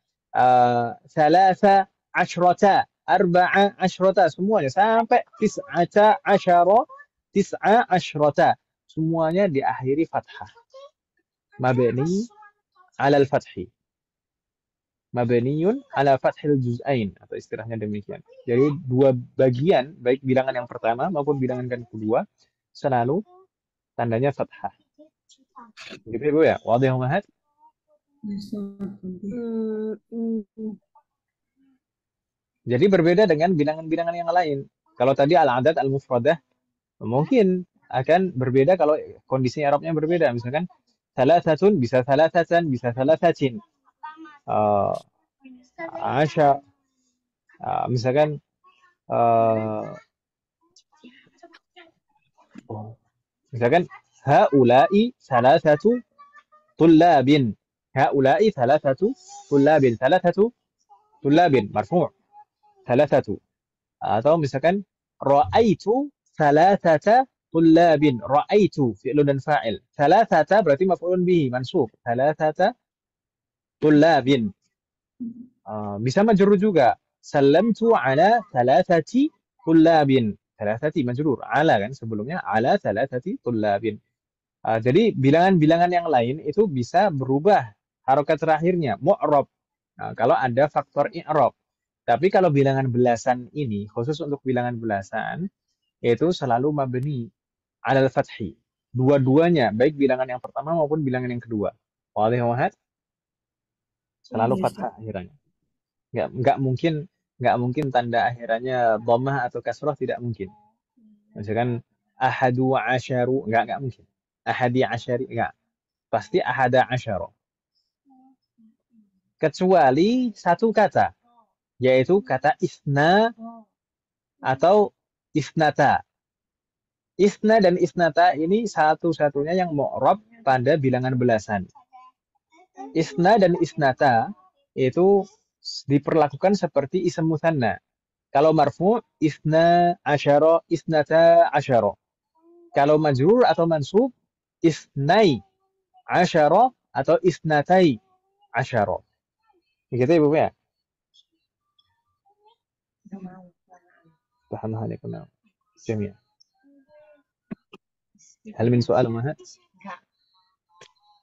Thalatha asyrata, arba'a asyrata, semuanya sampai tis'ata asyara, tis'a asyrata. Semuanya diakhiri fathah. Mabni alal fathi. Mabniyun ala fathil juz'ain, atau istilahnya demikian. Jadi dua bagian, baik bilangan yang pertama maupun bilangan yang kedua, selalu tandanya fathah. Gitu ya Bu ya? Wadih Mahat? Jadi berbeda dengan bilangan-bilangan yang lain. Kalau tadi al-adat al-mufradah, mungkin akan berbeda kalau kondisi Arabnya berbeda. Misalkan thalathatun bisa thalathatan, bisa thalathatin. Asya, misalkan haula'i thalathatu tullabin, haula'i thalathatu tullabin, thalathatu tullabin marfu', thalathatu. Atau misalkan ra'aitu thalathata tullabin, ra'aitu fi'lun dan fa'il, thalathata berarti maf'ulun bihi mansub, thalathata tullabin. Bisa majrur juga. Salamtu ala thalathati tullabin. Thalathati majrur. Ala kan sebelumnya. Ala thalathati tullabin. Jadi bilangan-bilangan yang lain itu bisa berubah harokat terakhirnya. Mu'rab. Kalau ada faktor i'rab. Tapi kalau bilangan belasan ini, khusus untuk bilangan belasan, itu selalu mabni alal fathi. Dua-duanya, baik bilangan yang pertama maupun bilangan yang kedua. Wadih Mahat? Selalu fathah akhirannya. Nggak mungkin tanda akhirannya dhammah atau kasrah, tidak mungkin. Misalkan ahadu asyaru, nggak mungkin. Ahadi asyari, nggak. Pasti ahada asyara. Kecuali satu kata, yaitu kata isna atau isnata. Isna dan isnata ini satu-satunya yang mu'rab pada bilangan belasan. Isna dan isnata itu diperlakukan seperti ism musanna. Kalau marfu, isna asyara, isnata asyara. Kalau majrur atau mansub, isnai asyara atau isnatai asyara. Begitu ya Bu ya? Alhamdulillah. Jami'an. Hal min soal Mahat?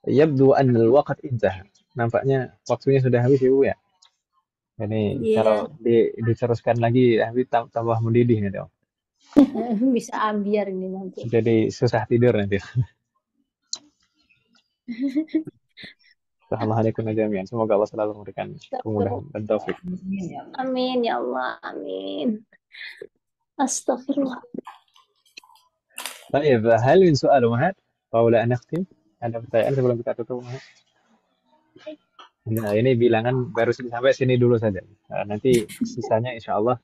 Yabdu anna al-waqt intaha. Nampaknya waktunya sudah habis ya Bu ya? Ini kalau diteruskan lagi tambah mendidih nih dong. Bisa ambiar ini nanti. Jadi susah tidur nanti. Assalamualaikum jami'an. Semoga Allah selalu memberikan kemudahan dan taufik. Amin ya Allah, amin. Astagfirullah. Baik, hal min soal Mahat? Paula Anaktim, ada pertanyaan sebelum kita tutup Mahat? Nah, ini bilangan baru sampai sini dulu saja. Nanti sisanya insya Allah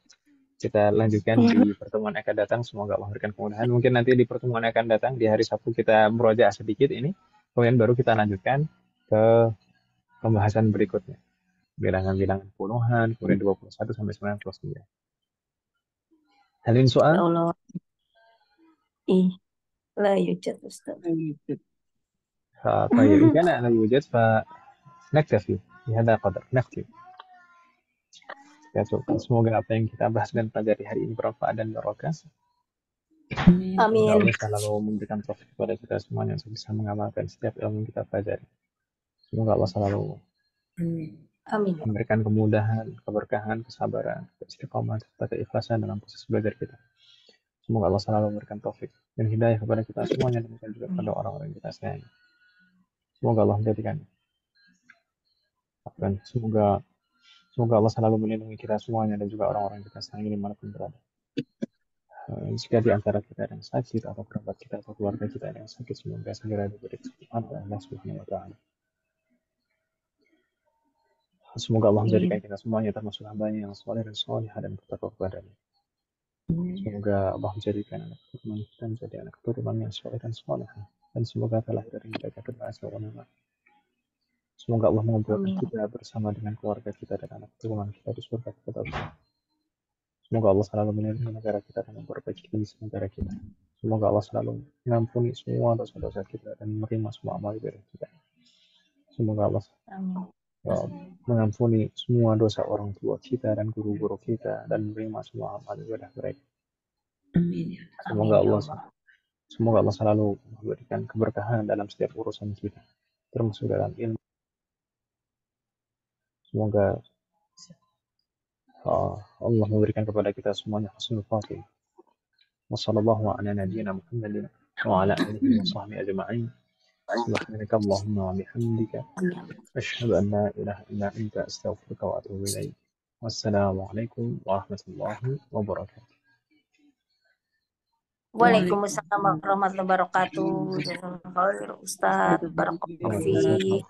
kita lanjutkan di pertemuan akan datang. Semoga Allah memberikan kemudahan. Mungkin nanti di pertemuan akan datang di hari Sabtu kita merojaah sedikit ini. Kemudian baru kita lanjutkan ke pembahasan berikutnya. Bilangan-bilangan puluhan, kemudian 21 sampai 99. Halin soal? إيه لا يوجد أستاذ. طيب إن كان لا يوجد فنكتفي بهذا القدر، نختم. Ya, semoga apa yang kita bahas dan pelajari hari ini bermanfaat dan barokah. Amin. Semoga Amin. Allah selalu memberikan taufik kepada kita semuanya untuk bisa mengamalkan setiap ilmu yang kita pelajari. Semoga Allah selalu Amin. Amin. memberikan kemudahan, keberkahan, kesabaran, istiqomah, serta keikhlasan dalam proses belajar kita. Semoga Allah selalu memberikan taufik dan hidayah kepada kita semuanya dan juga kepada orang-orang yang kita sayangi. Semoga Allah menjadikan dan semoga Allah selalu melindungi kita semuanya dan juga orang-orang yang kita sayangi dimanapun berada. Jika di antara kita yang sakit atau kerabat kita atau keluarga kita yang sakit, semoga segera diberi kesembuhan oleh Allah Subhanahu wa Ta'ala. Semoga Allah menjadikan kita semuanya termasuk hamba-Nya yang saleh dan salihah dan bertakwa kepada-Nya. Semoga Allah menjadikan anak keturunan kita menjadi anak keturunan yang saleh dan salihah, dan semoga terlahir dari mereka berhasil ulama. Semoga Allah mengumpulkan kita bersama dengan keluarga kita dan anak keturunan kita di surga Firdaus. Semoga Allah selalu melindungi negara kita dan memperbaiki kondisi negara kita. Semoga Allah selalu mengampuni semua dosa-dosa kita dan menerima semua amal ibadah kita. Semoga Allah mengampuni semua dosa orang tua kita dan guru-guru kita dan menerima semua amal ibadah mereka. Amin. Semoga Allah selalu memberikan keberkahan dalam setiap urusan kita, termasuk dalam ilmu. Semoga Allah memberikan kepada kita semuanya husnul khatimah. Wassallallahu ala nabiyyina Muhammadin wa ala alihi wa sahbihi ajma'in. Subhanaka Allahumma wa bihamdika asyhadu an la ilaha illa anta astaghfiruka wa atubu ilaik. Wassalamu alaikum warahmatullahi wabarakatuh. Waalaikumsalam warahmatullahi wabarakatuh. Jazakallahu khairan Ustaz. Barakallahu fiik.